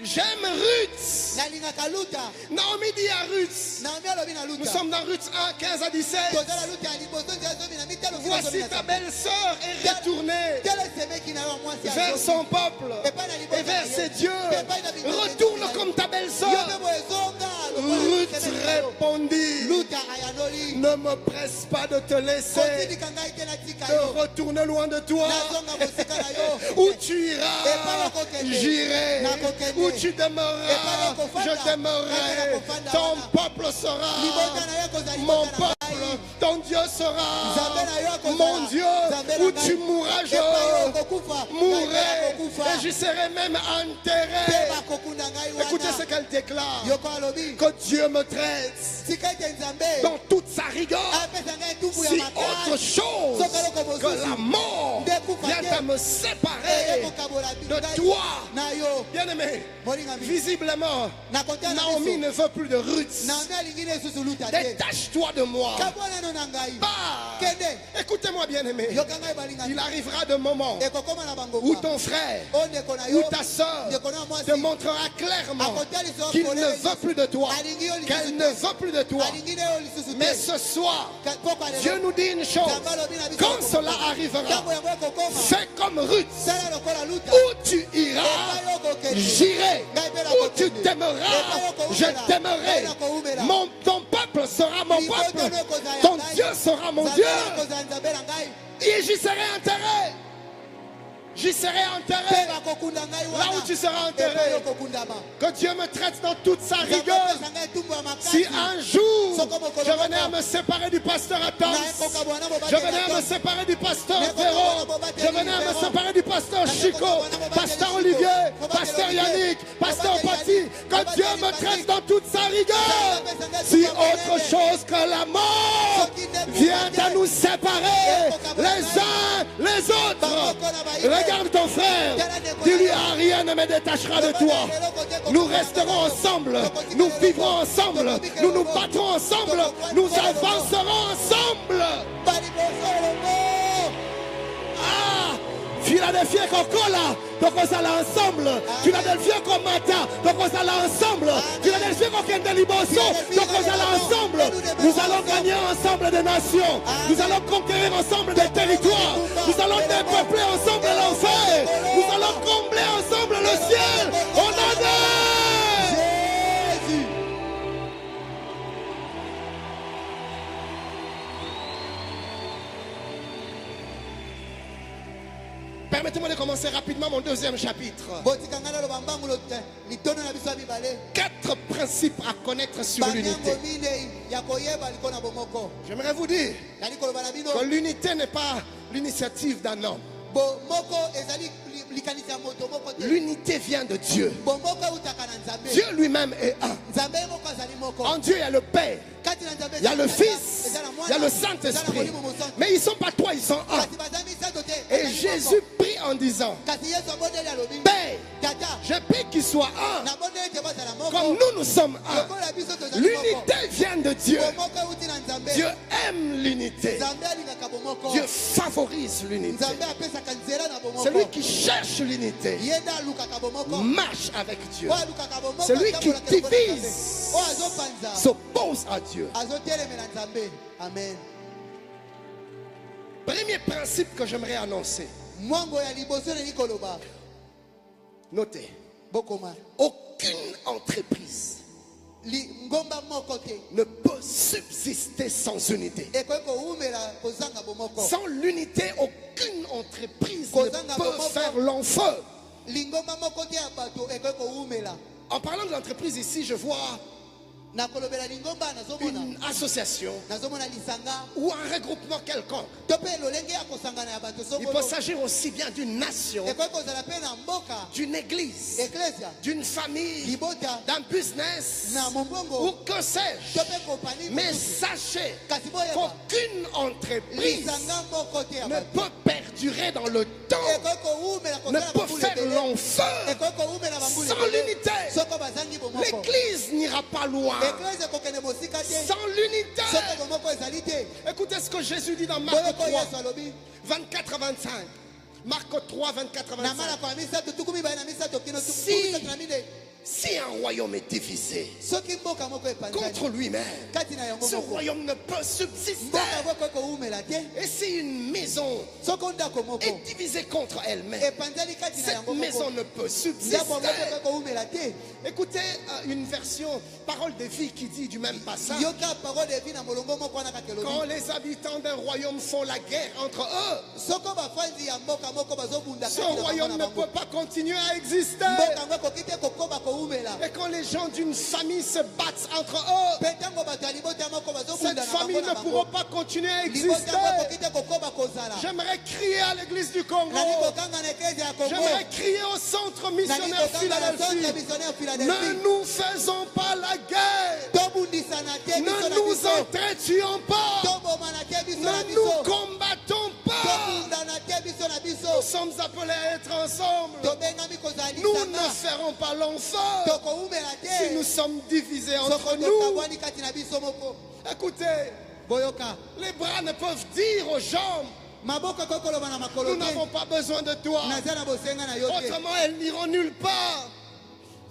J'aime Ruth. nalingaka luta. Naomi dit à Ruth, naomi alobi na nous luta. sommes dans Ruth 1, 15 à 17. tozala luta ya liboso nzela zomi na mitano kino zomi Voici na ta sambo. belle-sœur est retournée tala esemeki na yo mwasi ya vers zomi. son peuple Epai na libota et vers na ye. ses dieux. Epai na bingumba Retourne na ye. comme ta yo belle-sœur. mpe boezonga lokola Ruth esemeki na yo. répondit, luta ayanoli. ne me presse pas de te laisser, kotindika ngai te natika de yo. retourner loin de toi. nazonga mosika na yo. Où tu iras, j'irai. Où tu demeureras, je demeurerai. Ton peuple sera libota na yo kozala mon libota na peuple. ngai. Ton Dieu sera Nzambe na yo akozala. mon Dieu. Nzambe na Où ngai. tu mourras, Epai yo je okokufa. mourrai. Ngai okokufa. Et j'y serai même Mpe enterré. bakokunda ngai wana. Écoutez ce qu'elle déclare. yoko alobi Que Dieu me traite tika ete nzambe dans toute sa rigueur. apesa ngai tubu ya Si autre makasi chose que la mort vient à me séparer ekokabola de ngai toi. na yo Bien-aimé, molingami visiblement, nakotala Naomi ne biso veut plus de Ruth. naomi alingi na esusu luta te Détache-toi de moi. kabwanano na ngai Pars. kende Écoutez-moi, bien-aimé. yoka ngai balingami Il arrivera de moments ekokoma na où bangoka ton frère o ndeko na ou yo ta soeur ndeko na mwasi te montrera clairement akotalisa yo qu'il ne polele veut plus de toi, alingi yo qu'elle lisusu ne veut plus de toi. alingi na yo lisusu Mais te ce soir, poko Dieu alelo nous dit une chose. nzambe alobi na biso Quand cela arrivera, ntango yango ekokoma fais comme Ruth. sala lokola luta Où tu iras, epai okokende j'irai. ngai mpe Où tu nakokende t'aimeras, je t'aimerai. Ton peuple sera mon peuple. Ton Dieu sera mon Dieu. Et j'y serai enterré. J'y serai enterré. Là où tu seras enterré. Que Dieu me traite dans toute sa rigueur. Si un jour je venais à me séparer du pasteur Atams, je venais à me séparer du pasteur Véro, je venais à me séparer du pasteur Chico, pasteur Olivier, pasteur Yannick, pasteur Pati, que Dieu me traite dans toute sa rigueur. Si autre chose que la mort vient à nous séparer les uns les autres, regarde ton frère, dis-lui, rien ne me détachera de toi. Nous resterons ensemble, nous vivrons ensemble, nous nous battrons ensemble, nous avancerons ensemble. Ah, Philadelphie Cocola, donc on s'allait ensemble. Philadelphie Comata, donc on s'allait ensemble. Philadelphie Kokende Liboso, donc on s'allait ensemble. Nous allons gagner ensemble des nations. Nous allons conquérir ensemble des territoires. Nous allons dépeupler ensemble l'enfer. Nous allons combler ensemble le ciel. On a Jésus. Permettez-moi de commencer rapidement mon deuxième chapitre. botikanga naloba mbangulo litono na biso ya mibale 4 principes à connaître sur l'unité. banyango minei ya koyeba liko na bomoko J'aimerais vous dire nali koloba na bino que l'unité n'est pas l'initiative d'un homme. bomoko ezali likanisi ya moto moko te L'unité vient de Dieu. bomoko eutaka na nzambe Dieu lui-même est un. nzambe ye moko azali moko En Dieu, il y a le Père, kati na nzambe il y a le ezali Fils, eza na il y mwana, a le eza na Saint-Esprit. Molimo Mosantu. Mais ils ne sont pas trois, ils sont un. kasi baza misato te Et bazali Jésus moko. prie en disant, kasi yesu abondeli alobi Père, tata je prie qu'ils soient un. nabondeli te bazala moko Comme nous sommes un. lokola biso tozali moko L'unité vient de Dieu. bomoko euti na nzambe Dieu aime l'unité. nzambe alingaka bomoko Dieu favorise l'unité. nzambe apesaka nzela na bomoko Celui qui cherche l'unité ye nde alukaka bomoko marche avec Dieu. oyo alukaka bomoko Celui qui atambolaka elongo na Nzambe. divise oyo azopanza s'oppose à Dieu. azotelemela nzambe amen Premier principe que j'aimerais annoncer. mwango ya liboso neli koloba Notez. bokoma Aucune entreprise lingomba moko te ne peut subsister sans unité. ekoki koumela kozanga bomoko. Sans l'unité, aucune entreprise Kozanga ne peut bomoko. faire long feu. Lingomba moko te ya bato ekoki koumela. En parlant de l'entreprise ici, je vois nakolobela lingomba nazomona une association nazomona lisanga ou un regroupement quelconque. to mpe lolenge ya kosangana ya bato Il peut s'agir aussi bien d'une nation, ekoki kozala mpe na mboka d'une église, eklesia d'une famille, libota d'un business na ou mombongo que sais-je. to mpe kompani Mais mosusu. sachez kasi boyeba qu'aucune entreprise lisanga moko te ya ne bato peut perdurer dans le temps, ekoki koumela ne kosala peut bambula faire ebele long feu. ekoki koumela bambula Sans ebele l'unité, soko bazangi bomoko l'église n'ira pas loin. eklese kokende mosika te Sans l'unité. soko bomoko ezali te Écoutez ce que Jésus dit dans boyo Marc ko 3, yesu alobi 24 à 25. Marc 3, 24 à na 25. malako ya misato tuku mibale na misato kino tuku Si. misato na mine Si un royaume est divisé soki mboka moko epanzani contre lui-même, kati na yango ce moko royaume ne peut subsister. mboka moko ekoumela te Et si une maison soko ndako moko est divisée contre elle-même, epanzani kati na cette yango maison moko ne peut ndako moko subsister. ekoumela te Écoutez une version parole de vie qui dit du même passage. yoka parole de vie na molongo moko wana kaka Quand elobi les habitants d'un royaume font la guerre entre eux, soko bafandi ya mboka moko bazobunda ce kati na bango royaume na ne bango peut pas continuer à exister. mboka yango ekoki te kokoba koumela Et quand les gens d'une famille se battent entre eux, mpe ntango bato ya libota moko cette bazobunda na famille bango na ne pourra bango pas continuer à libota exister. yango ekoki te kokoba kozala J'aimerais crier à l'église du Congo. nali kokanga na eklese ya kongo J'aimerais crier au centre nali missionnaire kokanga na centre Philadelphie. missionnaire Ne philadelphie nous faisons pas la guerre. tobundisana te biso Ne na nous biso entretuons pas. tobomana te biso na Ne nous biso combattons pas. tobundana te biso na Nous biso sommes appelés à être ensemble. tobengami kozala Nous ne lisanga ferons pas l'enfant tokoumela si nous te sommes divisés entre soko nous. tokabwani kati na biso moko Écoutez, boyoka les bras ne peuvent dire aux jambes, maboko ekoki koloba na makolo nous te n'avons pas besoin de toi. naza na bosenga na yo te Autrement, elles n'iront nulle part.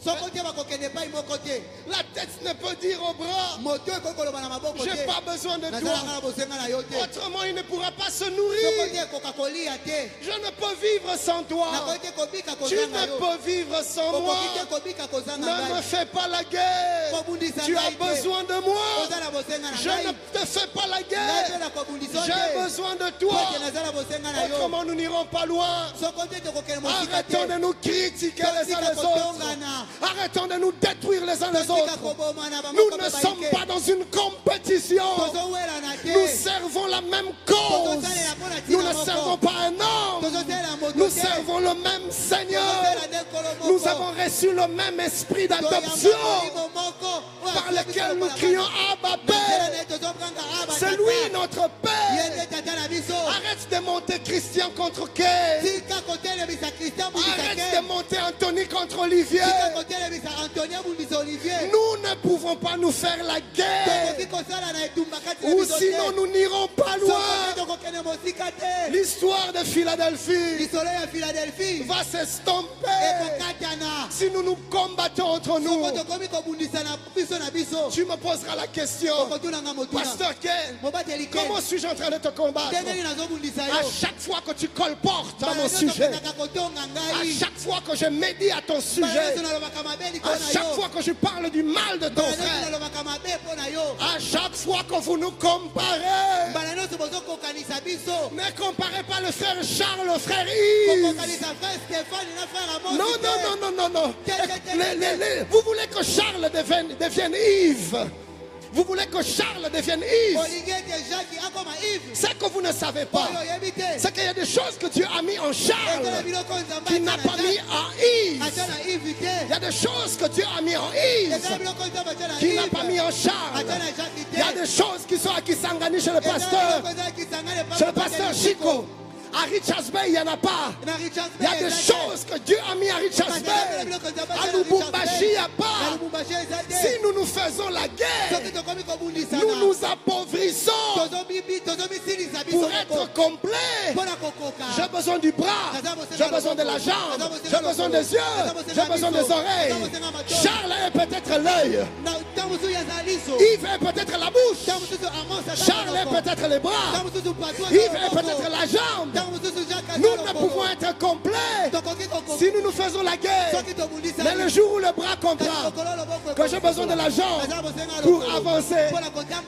soko te bakokende epai moko te La tête ne peut dire au bras, moto ekoki koloba na maboko j'ai te pas besoin de naza nanga toi. na bosenga na yo te Autrement, il ne pourra pas se soko nourrir. te ekoka kolia te Je ne peux vivre sans toi. nakoki te kobika Tu kozanga ne yo peux vivre sans moi. okoki te kobika kozanga Ne me ngai fais pas la guerre. kobundisa Tu as ngai te besoin de moi. oza na bosenga na Je ne ngai te fais pas la ngai mpe guerre. na kobundisa J'ai te besoin de toi. poke naza na bosenga na yo Autrement, nous n'irons pas loin. soko te tokokende mosika te Arrêtons de nous critiquer les uns tosika les autres. kotongana Arrêtons de nous détruire les uns les tosika autres. kobomana Nous bamoko ne mpe sommes baike pas dans une compétition. tozowelana Nous te servons la même cause. tozosalela mpo na Nous ntina ne moko servons pas un homme. tozosalela moto Nous te servons le même Seigneur. tozosala nde nkolo moko Nous avons reçu le même esprit toyamba d'adoption molimo moko oyo par akoki lequel nous lokola crions bana. Abba Na nzela Père. na ye tozobanga Aba C'est Tata. lui notre ye Père. nde tata na biso Arrête de monter Christian contre Kay. tika kotelemisa kristian bundisa Arrête ke de monter Anthony contre Olivier. tika kotelemisa antonien bundisa olivier Nous ne pouvons pas nous faire la guerre. tokoki kosala na etumba kati na Ou biso te sinon nous n'irons pas soko te loin. tokokende mosika te L'histoire de Philadelphie lisolo ya philadelphie va s'estomper ekokatana si nous nous combattons entre nous. soko tokomi kobundisa na biso na biso Tu me poseras la question, okotunanga motuna Pasteur Ken, mobateli ke comment suis-je en train de te combattre? ndenge nini nazobundisa À yo chaque fois que tu colportes à Bana mon nyonso sujet, okendaka kotonga à ngai chaque fois que je médis à ton Bana sujet, nyonso nalobaka mabe likolo à na chaque yo fois que je parle du mal de ton Bana nyonso frère, nalobaka mabe mpo na yo à chaque fois que vous nous comparez, mbala nyonso bozokokanisa biso ne comparez pas le frère Charles au frère Yves. kokokanisa frère stéphane na frère amos Non, te. non, non, non, non, non. Te. Vous voulez que Charles devienne Yves. Vous voulez que Charles devienne Yves. olingi ete jacques akoma ive Ce que vous ne savez pas, oyo oyebi te c'est qu'il y a des choses que Dieu a mis en ezala Charles biloko nzambe qu'il n'a pas mis en Yves. atia na ive te Il y a des choses que Dieu a mis en ezala Yves biloko nzambe atia na qu'il n'a pas mis ive en Charles. atia na jacques Il y a te des choses qui sont à Kisangani chez le ezala pasteur. biloko ezala kisangani Chez le pasteur Chico. À Richards Bay, il n'y en a pas. na richard Il y a des choses que Dieu a mis à Richards Bay. À Lubumbashi, il n'y a na pas. lubumbashi eza Si te nous nous faisons la guerre, soki tokomi kobundisana nous nous appauvrissons tozomisilisa biso pour être complet. mpona kokoka J'ai besoin du bras, j'ai besoin de la jambe, j'ai besoin des yeux, j'ai besoin des oreilles. Charles est peut-être l'œil. Yves est peut-être la bouche. Charles est peut-être les bras. Yves est peut-être la jambe. Nous ne pouvons être complets si nous nous faisons la guerre. Mais le jour où le bras comprend que j'ai besoin de la jambe pour avancer,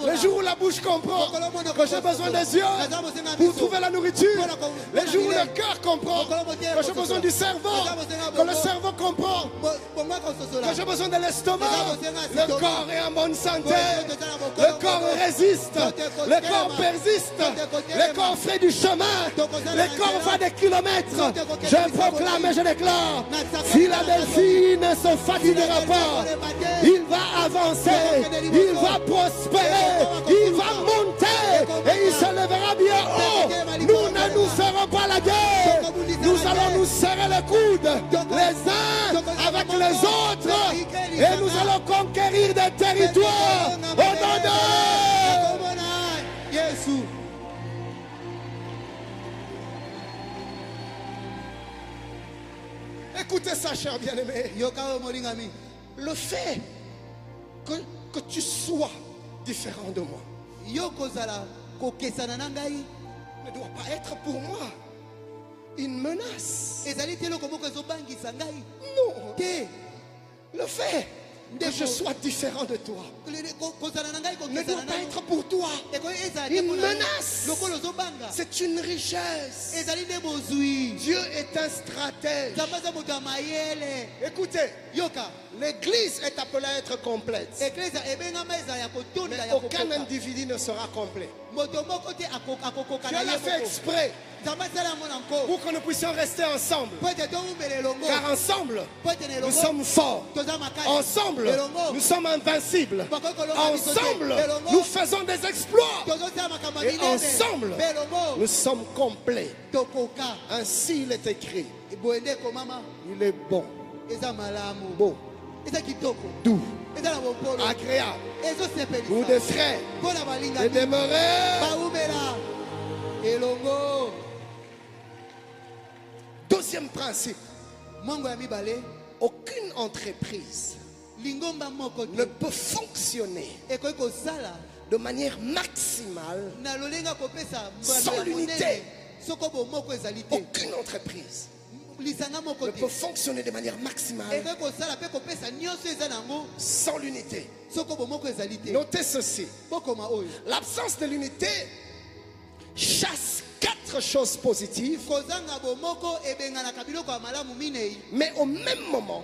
le jour où la bouche comprend que j'ai besoin des yeux pour trouver la nourriture, le jour où le cœur comprend que j'ai besoin du cerveau, que le cerveau comprend que j'ai besoin de l'estomac, le corps est en bonne santé, le corps résiste, le corps persiste, le corps fait du chemin, le corps va des kilomètres. Je proclame et je déclare, Philadelphie ne se fatiguera pas, il va avancer, il va prospérer, il va monter et il se lèvera bien haut. Nous ne nous ferons pas la guerre, nous allons nous serrer les coudes les uns avec les autres et nous allons conquérir des territoires au nom de Jésus. Écoutez ça, cher bien-aimé. Le fait que tu sois différent de moi ne doit pas être pour moi une menace. Non. Le fait que je sois différent de toi ne doit pas être pour toi une menace. C'est une richesse. Dieu est un stratège. Écoutez, l'église est appelée à être complète. Mais aucun individu ne sera complet. Dieu l'a fait exprès pour que nous puissions rester ensemble. Car ensemble, nous sommes forts. Ensemble, nous sommes invincibles. Ensemble, nous faisons des exploits. Et ensemble, nous sommes complets. Ainsi il est écrit. Il est bon, beau, doux, agréable pour des frères de demeurer. Deuxième principe, aucune entreprise ne peut fonctionner de manière maximale sans l'unité. Aucune entreprise ne peut fonctionner de manière maximale sans l'unité. Notez ceci, l'absence de l'unité chasse 4 choses positives, mais au même moment,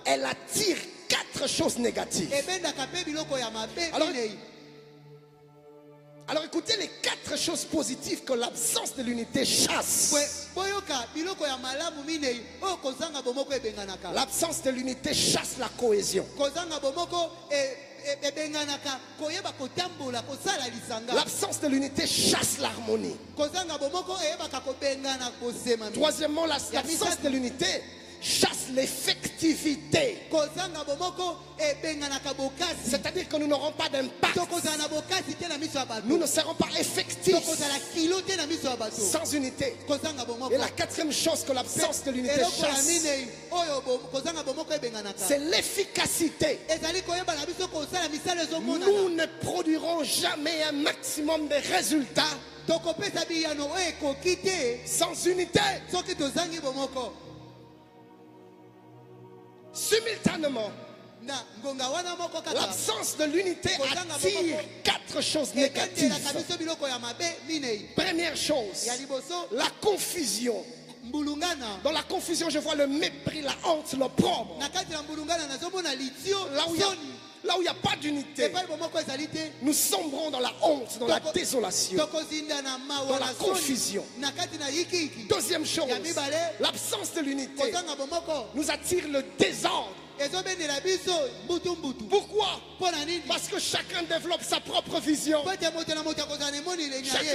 elle attire 4 choses négatives. Alors écoutez les 4 choses positives que l'absence de l'unité chasse. L'absence de l'unité chasse la cohésion. L'absence de l'unité chasse l'harmonie. Troisièmement, l'absence de l'unité chasse l'effectivité. C'est-à-dire que nous n'aurons pas d'impact. Nous ne serons pas effectifs sans unité. Et la 4e chose que l'absence de l'unité chasse, c'est l'efficacité. Nous ne produirons jamais un maximum de résultats sans unité. Simultanément, l'absence de l'unité attire 4 choses négatives. Première chose, la confusion. Dans la confusion, je vois le mépris, la honte, l'opprobre. Là où il n'y a pas d'unité, nous sombrons dans la honte, dans la désolation, dans la confusion. Deuxième chose, l'absence de l'unité nous attire le désordre. Pourquoi? Parce que chacun développe sa propre vision. Chacun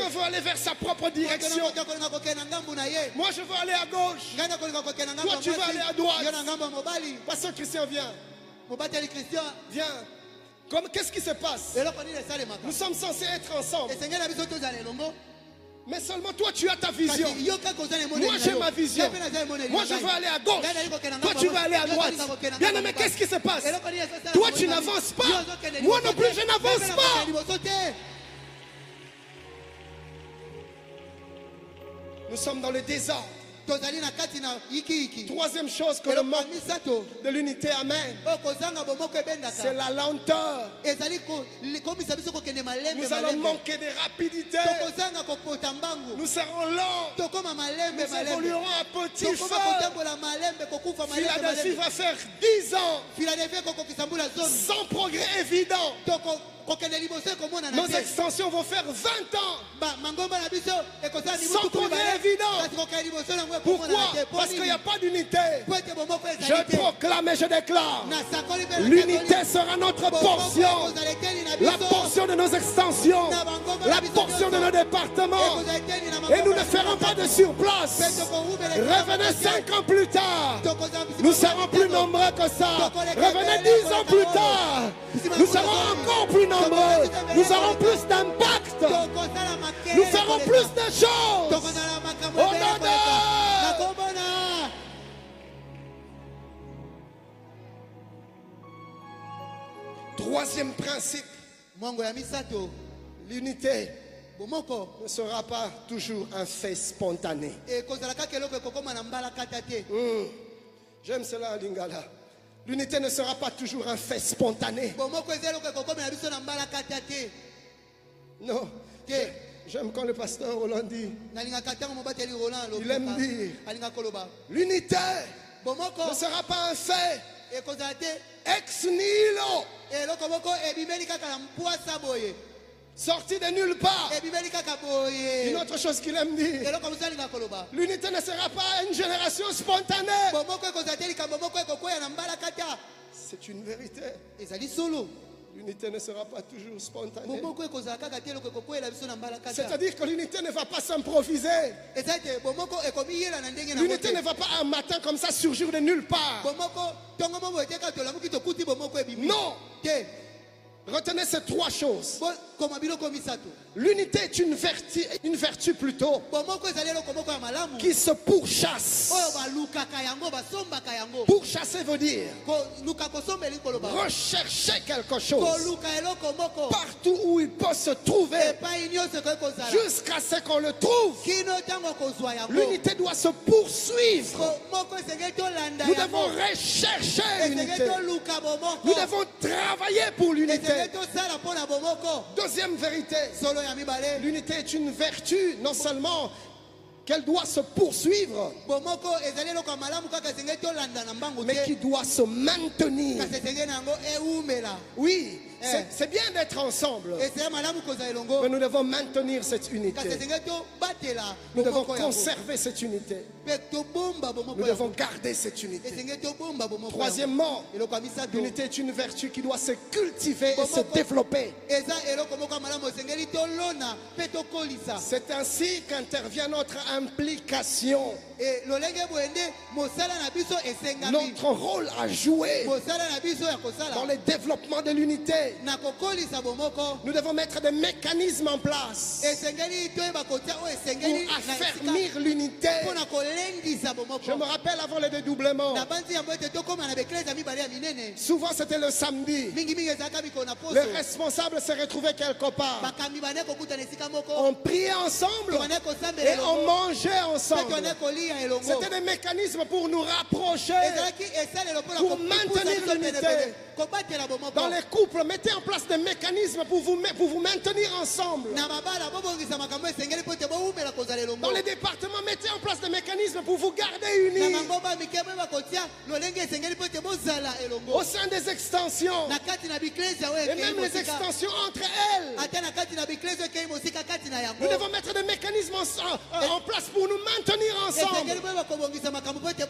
veut aller vers sa propre direction. Moi je veux aller à gauche. Toi tu veux aller à droite. Pasteur Christian, viens. Viens. Qu'est-ce qui se passe? Nous sommes censés être ensemble. Mais seulement toi, tu as ta vision. Kasi yo kaka oza na Moi, emoneli na j'ai yo. ma vision. Ngai mpe naza na emoneli Moi, na je ngai. veux aller à gauche. Ngai nali kokenda Toi, ngambo tu veux moko. aller à Yo droite. tolinga kokenda Bien ngambo aimé, moko. qu'est-ce qui se passe? Eloko nini ezosala Toi, na tu moni. n'avances pas. Yo ozokende Moi liboso non plus, te. je n'avance Ngai mpe pas. nakokende liboso te. Nous sommes dans le désordre. tozali na kati na yiki. Troisième chose que le eloko ya manque misato de l'unité amène, oyo kozanga bomoko c'est ebendaka la lenteur. ezali komisa biso kokende malembe Nous allons malembe manquer de rapidité. tokozanga kokota mbangu Nous serons lents. tokoma malembe Nous malembe évoluerons à petit tokoma feu. kotambola malembe kokufa malembe Philadelphie malembe va faire 10 ans Philadelphie kokokisa mbula zomi sans progrès évident. kokende liboso ekomona na Nos te extensions vont faire 20 ans. mangomba na biso ekozala Sans progrès évident. kasi kokende liboso nango ekomona Pourquoi? na te Parce qu'il n'y a pas d'unité. po ete bomoko ezali Je te proclame et je déclare, nasakoli mpe nakatoli l'unité sera notre bomoko portion. ekozala eteli na La biso portion de nos extensions, la portion de nos départements. ekozala eteli na Et nous mangomba ne na ferons biso. pas de surplace. Pe tokorubela Revenez 5 ans plus tard. tokozala bisima Nous serons plus nombreux que ça. Revenez 10 ans plus tard. Nous serons encore plus nombreux. Nous aurons plus d'impact. tokozala makele Nous ferons plus de choses. tokozala makambo Au ebele nom de- koleka. Nakobona. Troisième principe, mwango ya misato l'unité bomoko ne sera pas toujours un fait spontané. ekozala kaka eloko ekokoma na mbala kata te J'aime cela, Lingala. L'unité ne sera pas toujours un fait spontané. bomoko eza eloko ekokoma na biso na mbala kata te Non. te J'aime quand le pasteur Roland dit, nalingaka ntango mobateli roland il aime dire, alingaka koloba l'unité bomoko ne sera pas un fait ekozala te ex nihilo, eloko moko ebimeli kaka na mpwasa boye sorti de nulle part. ebimeli kaka Une boye autre chose qu'il aime dire, eloko mosu alingaka koloba l'unité ne sera pas une génération spontanée. bomoko ekozala te likambo moko ekokwea na mbala kata C'est une vérité. ezali solo L'unité ne sera pas toujours spontanée. bomoko ekozala kaka te eloko ekokwela biso na mbala kata C'est-à-dire que l'unité ne va pas s'improviser. eza ete bomoko ekomiyela na ndenge na L'unité ne va pas un matin comme ça surgir de nulle part. bomoko ntongo moko eteka tolamuki tokuti bomoko ebimi Non. te Retenez ces trois choses. koma biloko misato L'unité est une vertu plutôt bomoko ezali eloko moko ya malamu qui se pourchasse. oyo balukaka yango basombaka yango Pourchasser veut dire koluka kosombeli koloba rechercher quelque chose koluka eloko moko partout où il peut se trouver epai nyonso ekoki kozala jusqu'à ce qu'on le trouve. kino ntango kozwa yango L'unité doit se poursuivre. moko esengeli tolanda Nous yango devons rechercher esengeli l'unité. toluka bomoko Nous devons travailler pour l'unité. esengeli tosala mpo na bomoko Deuxième vérité, solo ya mibale l'unité est une vertu, non seulement qu'elle doit se poursuivre, bomoko ezali eloko ya malamu kaka esengeli tolanda na mbangu mais te qui doit se maintenir. kasi esengeli na yango eumela Oui, c'est bien d'être ensemble, esengeli malamu kozala elongo mais nous devons maintenir cette kasi unité. esengeli tobatela Nous devons bomoko yango conserver cette unité. mpe tobomba bomoko Nous yango devons garder cette unité. esengeli tobomba bomoko yango. Troisièmement, eloko ya misato l'unité est une vertu qui doit se cultiver et se Bomoko. développer. eza eloko moko ya malamu esengeli tolona mpe tokolisa C'est ainsi qu'intervient notre implication, E, lolenge boye nde mosala na biso esengami notre rôle à jouer mosala na biso ya dans kosala le développement de l'unité. na kokolisa bomoko Nous devons mettre des mécanismes en place esengeli toyeba kotia oyo esengeli pour na esika affermir l'unité. mpo na kolendisa Je bomoko me rappelle avant le dédoublement, na banzi yango ete tokóma na beklese ya mibale ya minene souvent c'était le samedi. mingimingi ezalaka mikolo na Les poso responsables se retrouvaient quelque part. bakambi bane kokutana esika moko On priait ensemble tokane kosambela et on elongo mangeait mpe ensemble. tokane kolia elongo C'était des mécanismes pour nous rapprocher. ezalaki esalelo mpona Pour kopusa maintenir biso l'unité. penepene kobatela bomoko Dans les couples, mettez en place des mécanismes pour vous maintenir ensemble. na mabala bobongisa makambo esengeli mpo ete boumela kozala elongo Dans les départements, mettez en place des mécanismes pour vous garder na unis. mangomba mike boyeba kotia lolenge esengeli mpo ete bozala elongo Au sein des extensions na kati na biklese oyo et ekei même les mosika extensions entre elles. ata na kati na biklese ekei mosika kati na yango Nous devons mettre des mécanismes en place pour nous maintenir ensemble. esengeli boyeba kobongisa makambo mpo ete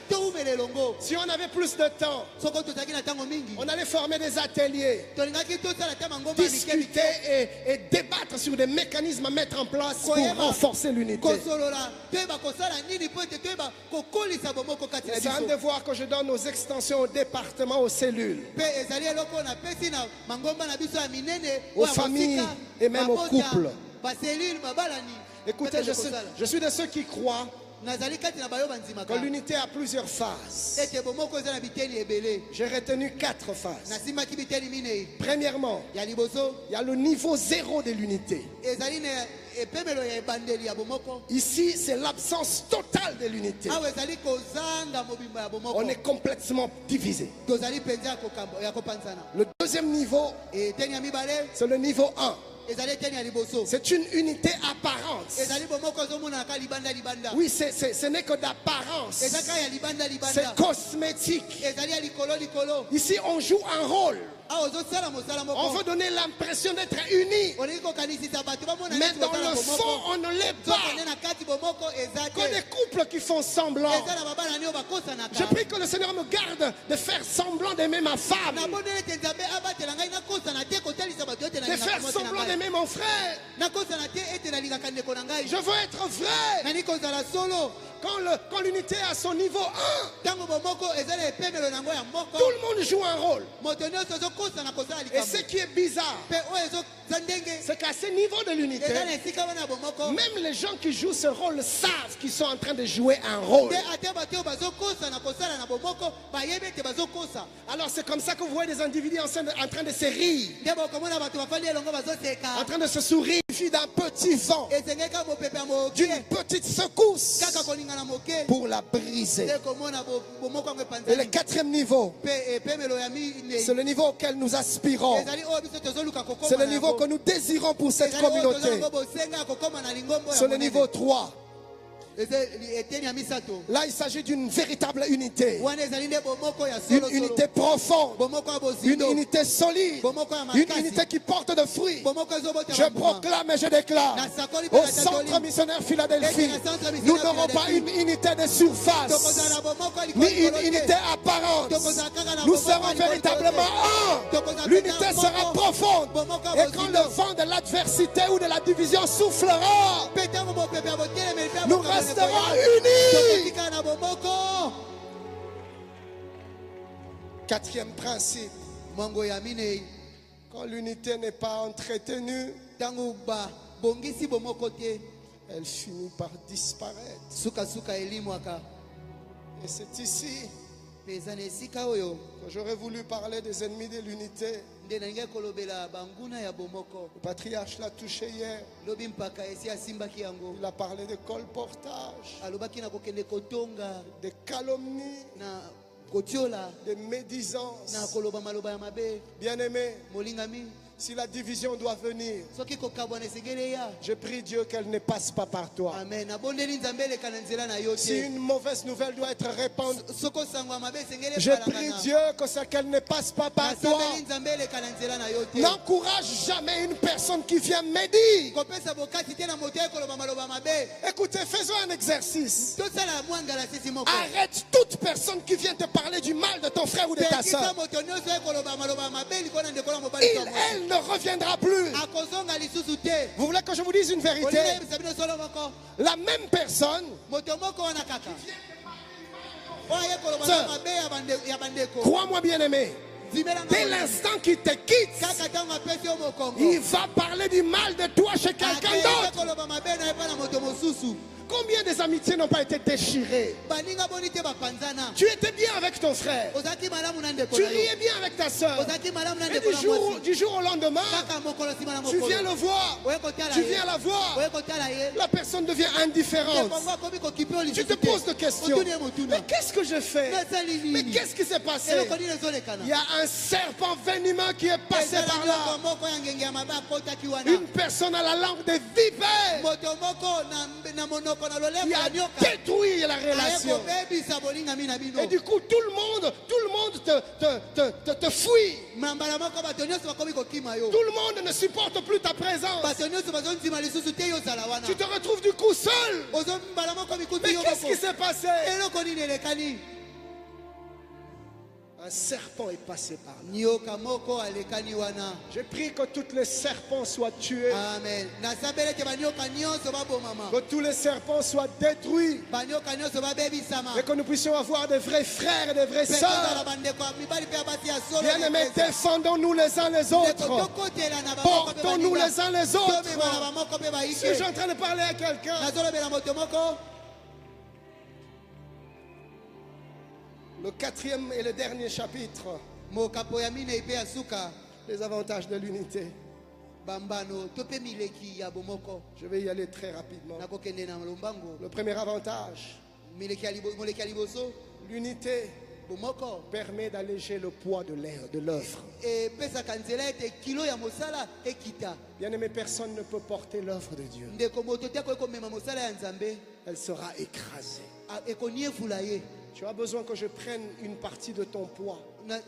toumela elongo Si on avait plus de temps, soko tozalaki na ntango mingi on allait former des ateliers, tolingaki tosala te mangomba ya mike mike discuter et débattre sur des mécanismes à mettre en place pour Koyeba. renforcer l'unité. kosolola toyeba kosala nini mpo ete toyeba kokolisa bomoko kati na C'est un biso devoir que je donne aux extensions, aux départements, aux cellules. mpe ezali eloko oyo napesi na mangomba na biso ya minene Aux oyo ya familles mosika, et même aux mabota, couples. baselule babalani Écoutez, je suis de ceux qui croient nazali kati na bayo que banzimaka l'unité a plusieurs phases. ete bomoko eza na biteni ebele J'ai retenu 4 phases. nasimbaki biteni minei Premièrement, ya liboso il y a le niveau 0 de l'unité. ezali na epemelo ya ebandeli ya bomoko Ici, c'est l'absence totale de l'unité. awa ezali kozanga mobimba ya bomoko On est complètement divisé. tozali mpenza ya kopanzana Le deuxième niveau, eteni ya mibale c'est le niveau 1. ezali eteni ya liboso C'est une unité apparente. ezali bomoko ezomonaka libanda libanda Oui, ce n'est que d'apparence. eza kaka ya libanda C'est libanda cosmétique. ezali ya likolo likolo Ici, on joue un rôle. awa ozosala mosala On moko veut donner l'impression d'être unis. olingi kokanisisa bato bamona Mais neti dans bosala le fond, bomoko on ne l'est zokende pas. na kati bomoko eza Que des te couples qui font semblant. eza na babana nio Je bakosanaka prie que le Seigneur me garde de faire semblant d'aimer ma femme. nabondeli ete nzambe abatela ngai nakosana te kotalisa bato ete De faire nalingaka semblant na ngai d'aimer mon frère. nakosana te ete nalingaka ndeko na ngai Je veux être vrai. nani kozala solo Quand l'unité est à son niveau 1, ntango bomoko eza na epemelo nango ya moko tout le monde joue un rôle. moto nyonso ezokosana kosala Et ce likambo qui est bizarre, mpe oyo ezoza ndenge c'est qu'à ce niveau de l'unité, eza na esika wana ya bomoko même les gens qui jouent ce rôle savent qu'ils sont en train de jouer un rôle. nde ate bato oyo bazokosana kosala na bomoko bayebi ete bazokosa Alors c'est comme ça que vous voyez des individus en train de se rire, nde bokomona bato bafandi elongo en bazoseka train de se sourire. Il suffit d'un petit vent, esengeka mopepe ya moke d'une petite secousse kaka kolingana moke pour la briser. nde komona bomoko yango Et le epanzani 4e niveau, mpe epemelo ya minei c'est le niveau auquel nous aspirons. ezali oyo biso tozoluka kokoma C'est le na niveau yango. que nous désirons pour cette Ezali oyo communauté. tozala ngo bosenga ya kokoma na lingombo ya C'est le monene. niveau 3. Eza eteni ya misato Là, il s'agit d'une véritable unité. wana ezali nde bomoko ya Une solosolo unité profonde. bomoko ya Une bozindo unité solide. bomoko ya Une makasi unité qui porte de fruits. bomoko ezobota Je proclame et je déclare nasakoli au mpe centre natoli missionnaire Philadelphie, Ete na centre nous missionnaire n'aurons pas Philadelphie. une unité de surface, tokozala na bomoko ya ni likolo une likolo te. unité apparente. Tokozala kaka na Nous bomoko ya serons likolo véritablement likolo te. un. Tokozala L'unité pena sera moko. profonde. Bomoko ya Et quand bozindo. le vent de l'adversité ou de la division soufflera, Mpe ntango mopepe ya botelemeli mpe ya nous bokambo resterons ekoya, unis. tokotika na bomoko 4e principe, mwango ya minei quand l'unité n'est pas entretenue, ntango babongisi bomoko te elle finit par disparaître. sukasuka elimwaka Et c'est ici mpe eza na esika oyo que j'aurais voulu parler des ennemis de l'unité. nde nalingi kolobela banguna ya bomoko Le patriarche l'a touché hier. lobi mpaka esi asimbaki yango Il a parlé de colportage, alobaki na kokende kotonga de calomnie, na kotiola de médisance. na koloba maloba ya mabe Bien-aimé, molingami si la division doit venir, soki kokabwana esengeli eya je prie Dieu qu'elle ne passe pas par toi. amen nabondeli nzambe eleka na nzela na yo Si te une mauvaise nouvelle doit être répandue, soki osango ya mabe esengeli je prie Dieu que c'est qu'elle ne passe pas par toi. nasambeli nzambe eleka na nzela na yo te N'encourage jamais une personne qui vient médire. kopesa bokati te na moto ye koloba maloba mabe Écoutez, faisons un exercice. tosala mwangala sisi moko Arrête toute personne qui vient te parler du mal de ton frère ou de ta pekisa soeur. moto nyonso ye koloba maloba mabe likolo na ndeko na mobali to ya mwasi. Elle ne reviendra plus. akozonga lisusu te Vous voulez que je vous dise une vérité? olinga yebisa bino solo moko La même personne moto moko wana kaka oyo ye koloba Sir. na mabe ya bandeko crois-moi bien aimé, zimela dès nga l'instant qu'il te quitte, kaka ntango apesi yo mokongo il va parler du mal de toi chez quelqu'un akende d'autre. koloba mabe na ye mpa na moto mosusu Combien des amitiés n'ont pas été déchirées? baninga boni te bapanzana Tu étais bien avec ton frère, ozalaki malamu na ndeko tu na yo riais bien avec ta soeur, ozalaki malamu na et ndeko na mwasi du jour au lendemain, kaka mokolo nsima na tu viens mokolo le voir, oye kotala tu ye viens la voir, oye kotala ye la personne devient indifférente. ekongo akomi kokipe yo Tu lisusu te poses des questions. motuni ye motuna Mais qu'est-ce que je fais? nasali Mais nini qu'est-ce qui s'est passé? eloko nini ezolekana Il y a un serpent venimeux qui est passé ezala par nyongo là. moko ya ngenge ya mabe akotaki wana Une personne à la langue de vipère moto moko na monoko na lolemo qui ya a nyoka détruit la aye relation. kobebisa bolingami na bino Et du coup, tout le monde te fuit. mambala moko bato nyonso bakomi kokima yo Tout le monde ne supporte plus ta présence. bato nyonso bazondima lisusu te yo ozala wana Tu te retrouves du coup seul. ozombala moko mikutu Mais yo qu'est-ce qui moko s'est passé? eloko nini elekani Un serpent est passé par là. nyoka moko alekani wana. Je prie que tous les serpents soient tués. Amen. Nasambele ke banyoka nyonso babomama. Que tous les serpents soient détruits. Banyoka nyonso babebisama. Et que nous puissions avoir des vrais frères et des vraies Pekota sœurs. la bandeko ya mibali pe ya basi ya solo. Bien-aimés, défendons-nous les uns les autres. Tokotela na bamoko pe Portons-nous baninga. les uns les autres. Tomema na bamoko pe baike. Suis-je en train de parler à quelqu'un? Nazolobela moto moko. Le 4e et le dernier chapitre. Mokapo ya mine ipe ya suka. Les avantages de l'unité. Bambano tope mileki ya bomoko. Je vais y aller très rapidement. Nakokende na lombango. Le premier avantage, Mileki ya liboso. l'unité Bomoko. permet d'alléger le poids de l'œuvre. E pesa kanzela ete kilo ya mosala ekita. Bien-aimé, personne ne peut porter l'œuvre de Dieu. Ndeko moto te ko komema mosala ya Nzambe. Elle sera écrasée. Ekoniefula ye. Tu as besoin que je prenne une partie de ton poids.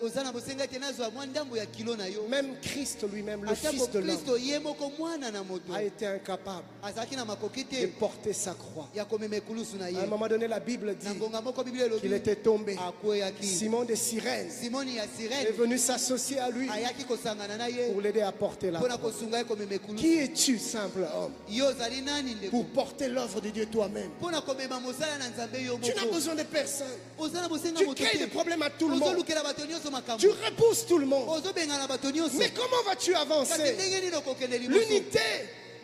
Ozana bosenga te nazwa mwa ndambo ya kilo na yo. Même Christ lui-même, le Ata Fils de l'homme, Kristo ye moko mwana na moto. a été incapable Azaki na makoki de te porter sa croix. ya komema ekulusu na À un ye. moment donné, la Bible dit Na ngonga moko Biblia elobi qu'il était tombé. akweyaki. Simon de Cyrène Simoni ya est Sirene venu s'associer à lui ayaki kosangana na ye pour l'aider à porter la mpona croix. kosunga ye komema ekulusu. Qui es-tu, simple homme, Yo ozali nani ndeko? pour porter l'œuvre de Dieu toi-même? Mpona komema mosala na Nzambe yo Tu n'as moko. besoin de personne. Oza na bosenga Tu moto crées des te. problèmes à tout le monde. Ozolukela bato nyonso Tu makambo. repousses tout le monde. Ozobengana bato nyonso. Mais comment vas-tu Kasi avancer? ndenge nini okokende liboso? L'unité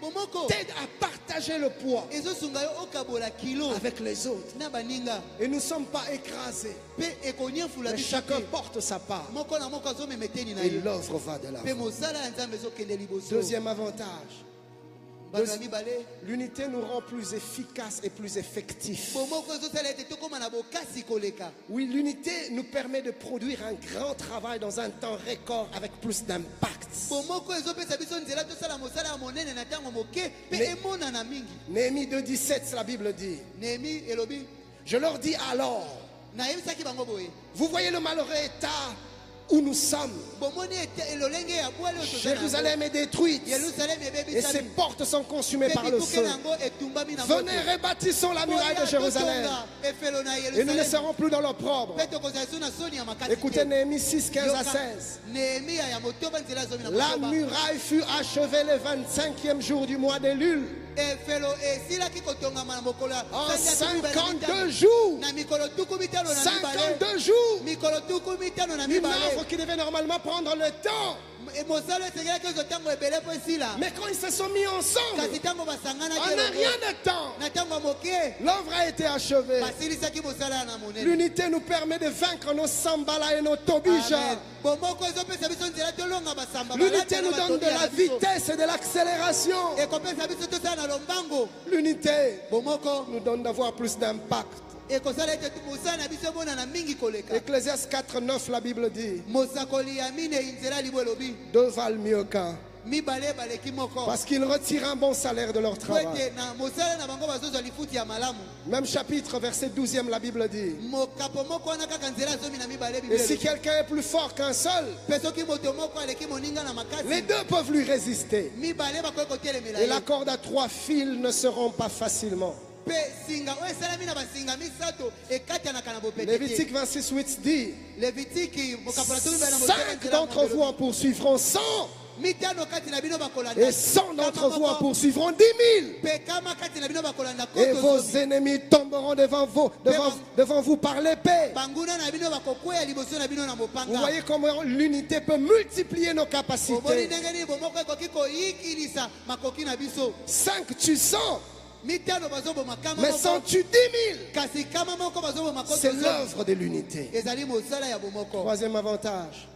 Bomoko t'aide à partager le poids ezosunga yo okabola kilo avec les autres. na baninga Et nous ne sommes pas écrasés. mpe ekoniefula Mais biso chacun te. porte sa part. Moko na moko azomema eteni na Et ye l'œuvre va de mpe l'avant. mosala ya Nzambe ezokende liboso. Deuxième avantage, Bato ya mibale l'unité nous rend plus efficaces et plus effectifs. bomoko ezosala ete tokóma na bokasi koleka. Oui, l'unité nous permet de produire un grand travail dans un temps record avec plus d'impact. Bomoko ezopesa biso nzela tosala mosala ya monene na ntango moke mpe Mais- emonana mingi. Néhémie 2,17, la Bible dit. Nehemi elobi Je leur dis alors, nayebisaki bango boye vous voyez le malheureux état où nous sommes. bomoni elolenge ya bwale oyo toza na yango. Jérusalem est détruite Yerusalem et ses ebebisami portes sont consumées mpe par le bikuke feu. na yango etumbami na moto. Venez, rebâtissons la muraille de Oya Jérusalem totonga efelo na et nous ne Yerusalem serons plus dans l'opprobre. mpe tokozala so na soni ya makasi Écoutez te. Néhémie 6, 15 à Yoka, 16. Nehemia ya motoba nzela azomi na La motoba. muraille fut achevée le 25e jour du mois d'Élul. efelo esilaki kotongama na mokolo ya En sanza tuku mibale na 52 mitano. jours. na mikolo tuku mitano na mibale 52 jours. mikolo tuku mitano na Une mibale œuvre qui devait normalement prendre le temps. mosala esengelaki ozwa ntango ebele mpo esila Mais quand ils se sont mis ensemble, kasi ntango basanganaki en un elongo, rien de temps, na ntango ya moke l'œuvre a été achevée. basilisaki mosala na monene. L'unité nous permet de vaincre nos sambala et nos tobija. Amen. bomoko ezopesa biso nzela tolonga basamba L'unité balata nous na donne de batobi ya la biso. vitesse et de l'accélération. ekopesa biso tosala na lombango L'unité bomoko nous donne d'avoir plus d'impact. ekosala ete mosala na biso emonana mingi koleka. Ecclésiaste 4, 9, la Bible dit, mosakoli ya mine nzela libo elobi deux valent mieux qu'un. mibale baleki moko Parce qu'ils retirent un bon salaire de leur po travail. ete na mosala na bango bazozwa lifuti ya malamu. Même chapitre, verset 12e, la Bible dit, mokapo moko wana kaka nzela azomi na mibale et Biblia si elobi. quelqu'un est plus fort qu'un seul, mpe soki moto moko aleki moninga na les makasi deux peuvent lui résister. mibale bakoki kotelemela Et ye la corde à 3 fils ne se rompt pas facilement. mpe singa oyo esalami na basinga misato ekatianaka na bopete te. Lévitique 26, 8 dit, levitiki mokapo na tomi mibale na mosala 5 nzela d'entre moto vous en elobi. poursuivront 100, mitano kati na bino bakolanda et 100 d'entre vous en moko, poursuivront 10 000. mpe kama kati na bino bakolanda Et koto vos zomi. ennemis tomberont devant vous par l'épée. banguna na bino bakokweya liboso na bino na Vous mopanga. voyez comment l'unité peut multiplier nos omoni capacités. ndenge nini bomoko ekoki koyikilisa makoki na biso. 5 tu 100, mitano bazoboma kama mais moko 100 tu 10 000. kasi kama moko bazoboma koto C'est zomi. l'œuvre de l'unité. ezali mosala ya bomoko. Troisième avantage,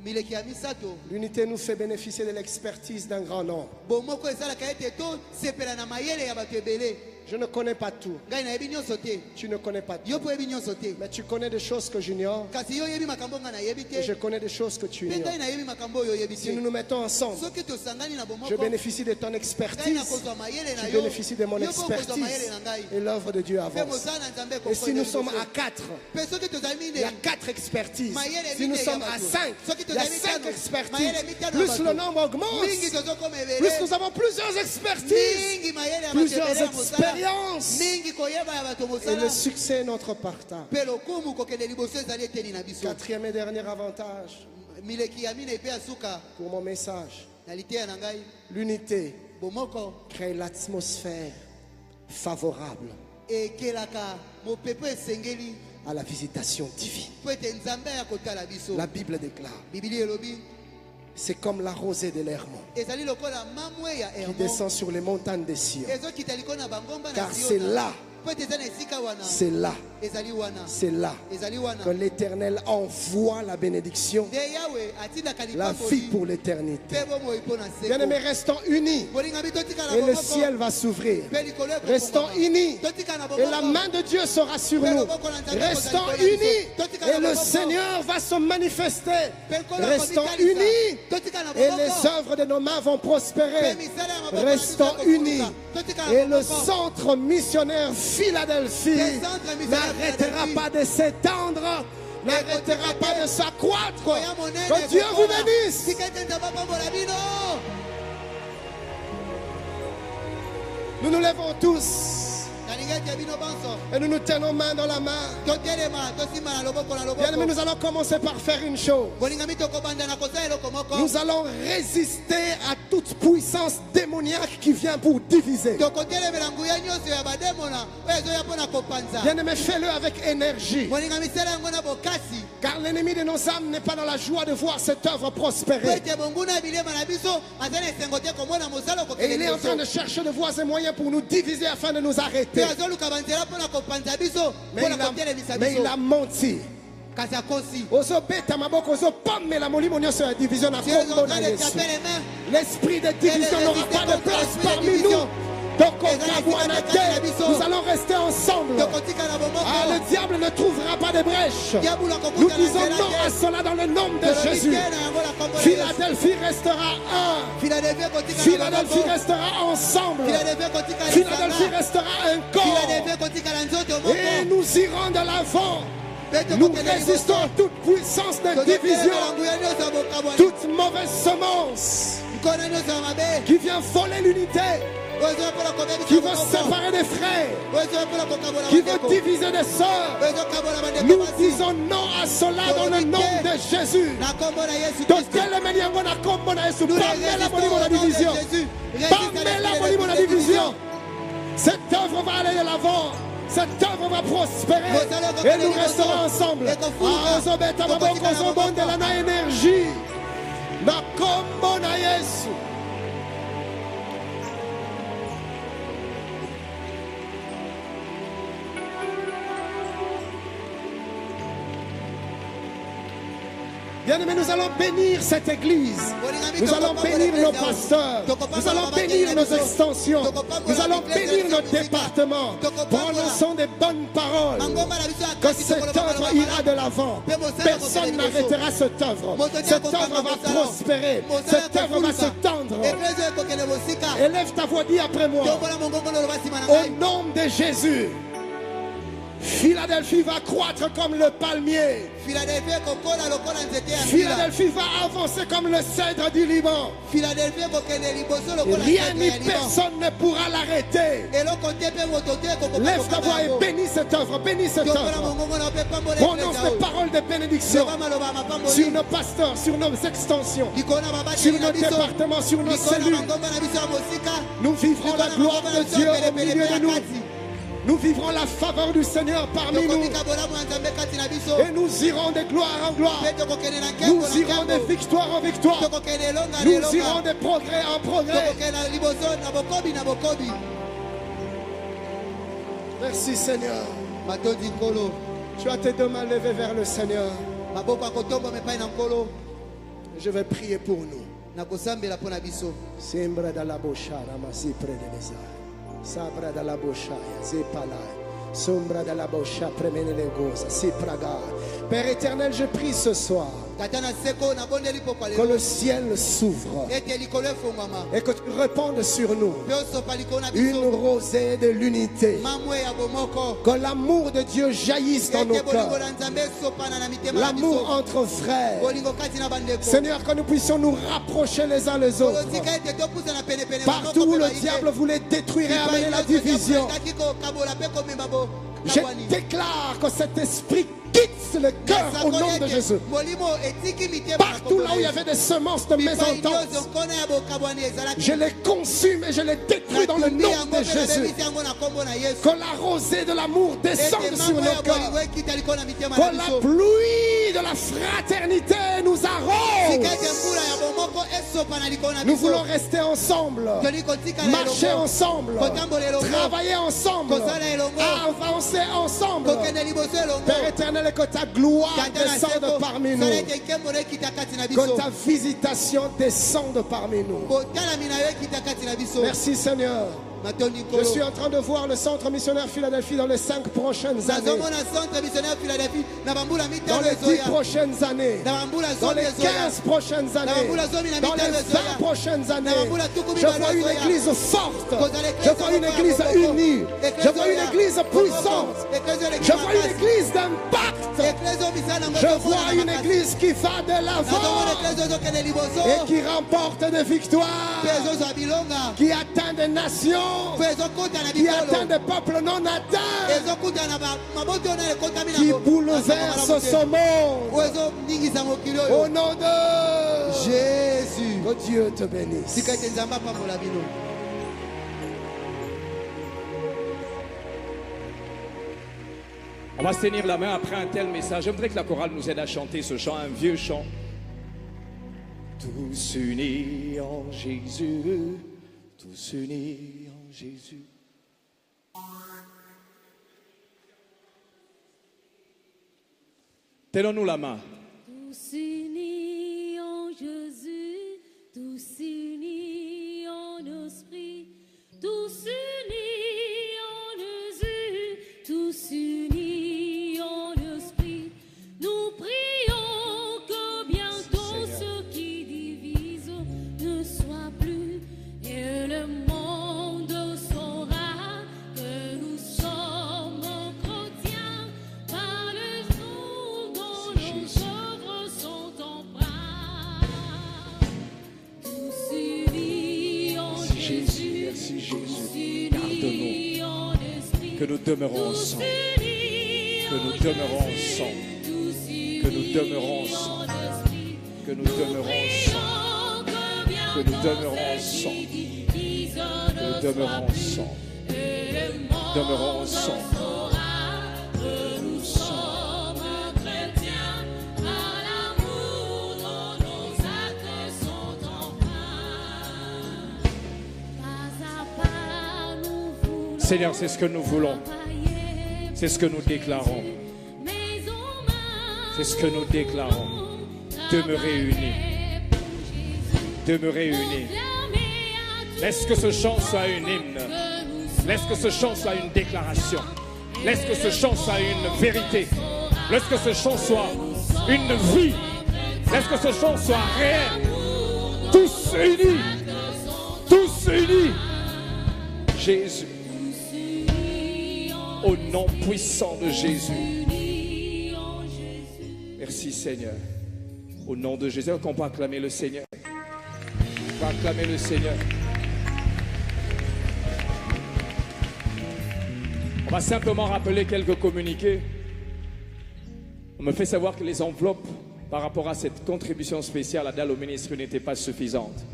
mileki ya misato l'unité nous fait bénéficier de l'expertise d'un grand nombre. bomoko esalaka ete tosepela na mayele ya bato ebele. Je ne connais pas tout. ngai nayebi nyonso te, Tu ne connais pas tout. yo mpo oyebi nyonso te, Mais tu connais des choses que j'ignore. kasi yo oyebi makambo ngai nayebi Et je te, connais des choses que tu mpe ignores. ngai nayebi makambo oyo oyebi Si nous te. nous mettons ensemble, soki tosangani na je bomoko bénéficie de ton ngai expertise. nakozwa mayele na Tu yo, bénéficies de mon yo mpo okozwa expertise. mayele na ngai, Et l'œuvre de Dieu mpe avance. mosala na Nzambe Et si nous sommes à ekokola 4, mpe soki tozali il y a mine 4 expertises. mayele Si nous mine sommes ya à bato, 5, soki il y a tozali 5 mitano, expertises. mayele mitano ya Plus le bato, nombre augmente, mingi tozokoma plus ebele, nous avons plusieurs expertises, mingi mayele ya bato plusieurs ebele ya mosala, l'expérience mingi koyeba ya bato et mosala le succès est notre partage. mpe lokumu kokende liboso ezali eteni na biso. Quatrième et dernier avantage mileki ya mine mpe ya suka pour mon message. na liteya na ngai L'unité bomoko crée l'atmosphère favorable ekelaka mopepe esengeli à la visitation divine. po ete nzambe ya kotala biso. La Bible déclare, bibili elobi c'est comme la rosée de l'Hermon ezali lokola mamwe ya qui Hermon descend sur les montagnes de Sion. ezokita likolo na bangomba na Car Siona. c'est là, po ete eza na esika wana c'est là, ezali wana c'est là ezali wana que l'Éternel envoie la bénédiction, nde yawe atindaka la vie pour l'éternité. mpe bomoi mpo na Bien-aimés, seko. restons unis bolingami totikala et le bomoko, ciel va s'ouvrir. mpe likolo ekokoma. Restons unis Totikala et la bomoko, main de Dieu sera sur nous. Restons unis et le Seigneur va se manifester. Restons unis et les œuvres de nos mains vont prospérer. Restons unis et le centre missionnaire Philadelphie n'arrêtera pas de s'étendre, n'arrêtera pas de s'accroître. Que Dieu vous bénisse. Nous nous levons tous et nous nous tenons main dans la main. Bien-aimés, nous allons commencer par faire une chose. Nous allons résister à toute puissance démoniaque qui vient pour diviser. Bien-aimés, fais-le avec énergie. Car l'ennemi de nos âmes n'est pas dans la joie de voir cette œuvre prospérer. Et il est en train de chercher de voies et moyens pour nous diviser afin de nous arrêter. Mais il a menti. L'esprit de division n'aura pas de place parmi nous. Donc nous allons rester ensemble. Ah, le diable ne trouvera pas de brèche. Nous disons non à cela dans le nom de Jésus. Philadelphie restera un. Philadelphie restera ensemble. Philadelphie restera un corps. Et nous irons de l'avant. Nous résistons à toute puissance de division, toute mauvaise semence qui vient voler l'unité, qui veut séparer des frères, qui veut diviser des sœurs. Nous disons non à cela dans le nom de Jésus. Cette œuvre va aller de l'avant. Cette œuvre va prospérer et nous resterons ensemble. Énergie. Bien-aimés, nous allons bénir cette église. Nous allons bénir nos pasteurs. Nous allons bénir nos extensions. Nous allons bénir notre département. Prononçons des bonnes paroles. Que cette œuvre ira de l'avant. Personne n'arrêtera cette œuvre. Cette œuvre va prospérer. Cette œuvre va se tendre. Élève ta voix, dis après moi. Au nom de Jésus. Philadelphie va croître comme le palmier. Philadelphie va avancer comme le cèdre du Liban. Rien ni personne ne pourra l'arrêter. Lève ta voix et bénis cette œuvre. Bénis cette œuvre. Prononce des paroles de bénédiction sur nos pasteurs, sur nos extensions, sur nos départements, sur nos cellules. Nous vivrons la gloire de Dieu au milieu de nous. Nous vivrons la faveur du Seigneur parmi nous. Et nous irons de gloire en gloire. Nous irons de victoire en victoire. Nous irons de progrès en progrès. Merci Seigneur. Tu as tes deux mains levées vers le Seigneur. Je vais prier pour nous. Sembra dalla boshara masi predeleza. Sabra dalla boshaya zepala. Sombra dalla bosha premene le goza. Si praga. Père éternel, je prie ce soir que le ciel s'ouvre et que tu répandes sur nous une rosée de l'unité. Que l'amour de Dieu jaillisse dans nos cœurs. L'amour entre frères. Seigneur, que nous puissions nous rapprocher les uns les autres. Partout où le diable voulait détruire et amener la division, je déclare que cet esprit quitte le cœur au nom de Jésus. Partout là où il y avait des semences de mésentente, je les consume et je les détruis dans le nom de Jésus. Que la rosée de l'amour descende sur nos cœurs. Que la pluie de la fraternité nous arrose. Nous voulons rester ensemble, marcher ensemble, travailler ensemble, avancer ensemble. Père éternel, que ta gloire descende parmi nous. Que ta visitation descende parmi nous. Merci Seigneur. Je suis en train de voir le centre missionnaire Philadelphie dans les 5 prochaines années. Dans les 10 prochaines années. Dans les 15 prochaines années. Dans les 20 prochaines années. Je vois une église forte. Je vois une église unie. Je vois une église puissante. Je vois une église d'impact. Je vois une église qui va de l'avant et qui remporte des victoires, qui atteint des nations, qui atteint des peuples non atteints, qui bouleverse ce monde. Au nom de Jésus, que Dieu te bénisse. On va se tenir la main après un tel message. J'aimerais que la chorale nous aide à chanter ce chant, un vieux chant. Tous unis en Jésus, tous unis en Jésus. Tenons-nous la main. Tous unis en Jésus, tous unis en esprit, tous unis en Jésus, tous unis en esprit. Nous prions que bientôt ce qui divise ne soit plus, et le monde saura que nous sommes chrétiens par le jour dont nos œuvres sont empreintes. Tous unis en Jésus, Merci Jésus. tous unis Garde-nous. en esprit, Que nous demeurons tous ensemble. unis Que nous en demeurons Jésus, ensemble. tous unis Que nous demeurons en ensemble. esprit. Que nous demeurons ensemble. Que nous demeurons ensemble. Que nous demeurons ensemble. Demeurons ensemble. Que nous sommes chrétiens par l'amour dont nos actes sont empreints. Pas à pas nous voulons Seigneur, c'est ce que nous voulons. travailler, C'est ce que nous déclarons. mais en main C'est ce que nous déclarons. Demeurer unis. Demeurer unis. Laisse que ce chant soit un hymne. Laisse que ce chant soit une déclaration. Laisse que ce chant soit une vérité. Laisse que ce chant soit une vie. Laisse que ce chant soit réel. Tous unis. Tous unis. Jésus. Au nom puissant de Jésus. Merci Seigneur. Au nom de Jésus, qu'on peut acclamer le Seigneur. On peut acclamer le Seigneur. On va simplement rappeler quelques communiqués. On me fait savoir que les enveloppes par rapport à cette contribution spéciale à Dalle au ministre n'étaient pas suffisantes.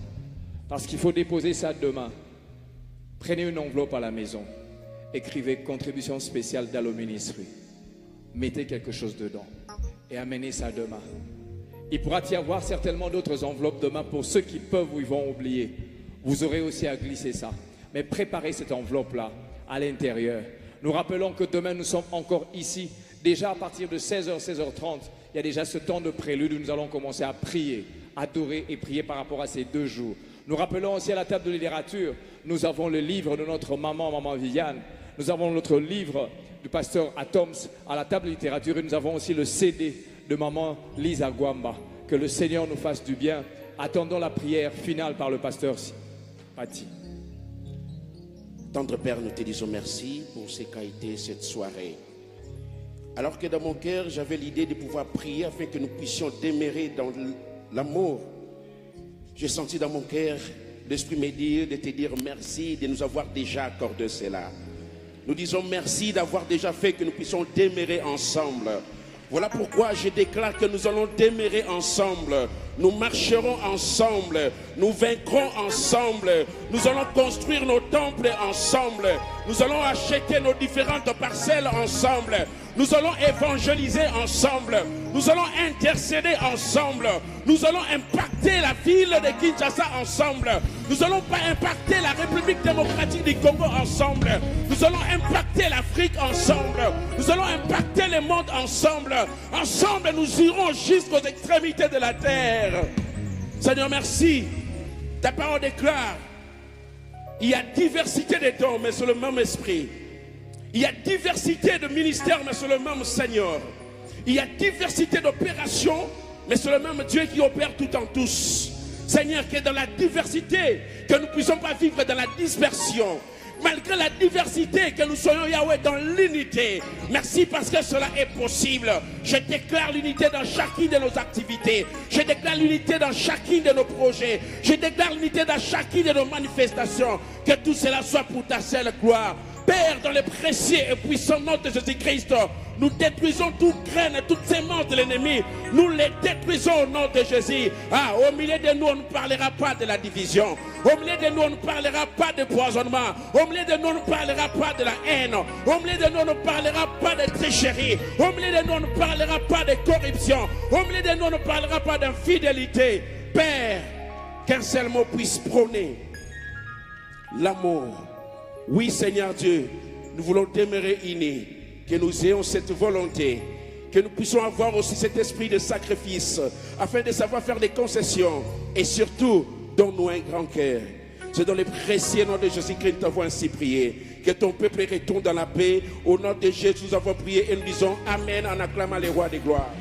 Parce qu'il faut déposer ça demain. Prenez une enveloppe à la maison. Écrivez contribution spéciale Dalle au ministre. Mettez quelque chose dedans et amenez ça demain. Il pourra y avoir certainement d'autres enveloppes demain pour ceux qui peuvent ou ils vont oublier. Vous aurez aussi à glisser ça. Mais préparez cette enveloppe-là à l'intérieur. Nous rappelons que demain nous sommes encore ici. Déjà à partir de 16h, 16h30, il y a déjà ce temps de prélude où nous allons commencer à prier, adorer et prier par rapport à ces 2 jours. Nous rappelons aussi à la table de littérature, nous avons le livre de notre maman Viviane. Nous avons notre livre du pasteur Atoms à la table de littérature. Et nous avons aussi le CD de maman Lisa Gwamba. Que le Seigneur nous fasse du bien. Attendons la prière finale par le pasteur Pati. Tendre Père, nous te disons merci pour ce qu'a été cette soirée. Alors que dans mon cœur, j'avais l'idée de pouvoir prier afin que nous puissions demeurer dans l'amour. J'ai senti dans mon cœur l'Esprit me dire de te dire merci de nous avoir déjà accordé cela. Nous disons merci d'avoir déjà fait que nous puissions demeurer ensemble. Voilà pourquoi je déclare que nous allons demeurer ensemble. Nous marcherons ensemble. Nous vaincrons ensemble. Nous allons construire nos temples ensemble. Nous allons acheter nos différentes parcelles ensemble. Nous allons évangéliser ensemble. Nous allons intercéder ensemble. Nous allons impacter la ville de Kinshasa ensemble. Nous n'allons pas impacter la République démocratique du Congo ensemble. Nous allons impacter l'Afrique ensemble. Nous allons impacter le monde ensemble. Ensemble, nous irons jusqu'aux extrémités de la terre. Seigneur, merci. Ta parole déclare, il y a diversité de dons, mais c'est le même esprit. Il y a diversité de ministères, mais c'est le même Seigneur. Il y a diversité d'opérations, mais c'est le même Dieu qui opère tout en tous. Seigneur, que dans la diversité, que nous ne puissions pas vivre dans la dispersion. Malgré la diversité, que nous soyons Yahweh dans l'unité. Merci parce que cela est possible. Je déclare l'unité dans chacune de nos activités. Je déclare l'unité dans chacune de nos projets. Je déclare l'unité dans chacune de nos manifestations. Que tout cela soit pour ta seule gloire. Père, dans le précieux et puissant nom de Jésus-Christ, nous détruisons toute graine, toute sémence de l'ennemi. Nous les détruisons au nom de Jésus. Au milieu de nous, on ne parlera pas de la division. Au milieu de nous, on ne parlera pas de poisonnement. Au milieu de nous, on ne parlera pas de la haine. Au milieu de nous, on ne parlera pas de tricherie. Au milieu de nous, on ne parlera pas de corruption. Au milieu de nous, on ne parlera pas d'infidélité. Père, qu'un seul mot puisse prôner l'amour. Oui, Seigneur Dieu, nous voulons demeurer unis, que nous ayons cette volonté, que nous puissions avoir aussi cet esprit de sacrifice, afin de savoir faire des concessions, et surtout, donne-nous un grand cœur. C'est dans le précieux nom de Jésus-Christ que nous t'avons ainsi prié. Que ton peuple retourne dans la paix. Au nom de Jésus, nous avons prié et nous disons Amen en acclamant les rois des gloires.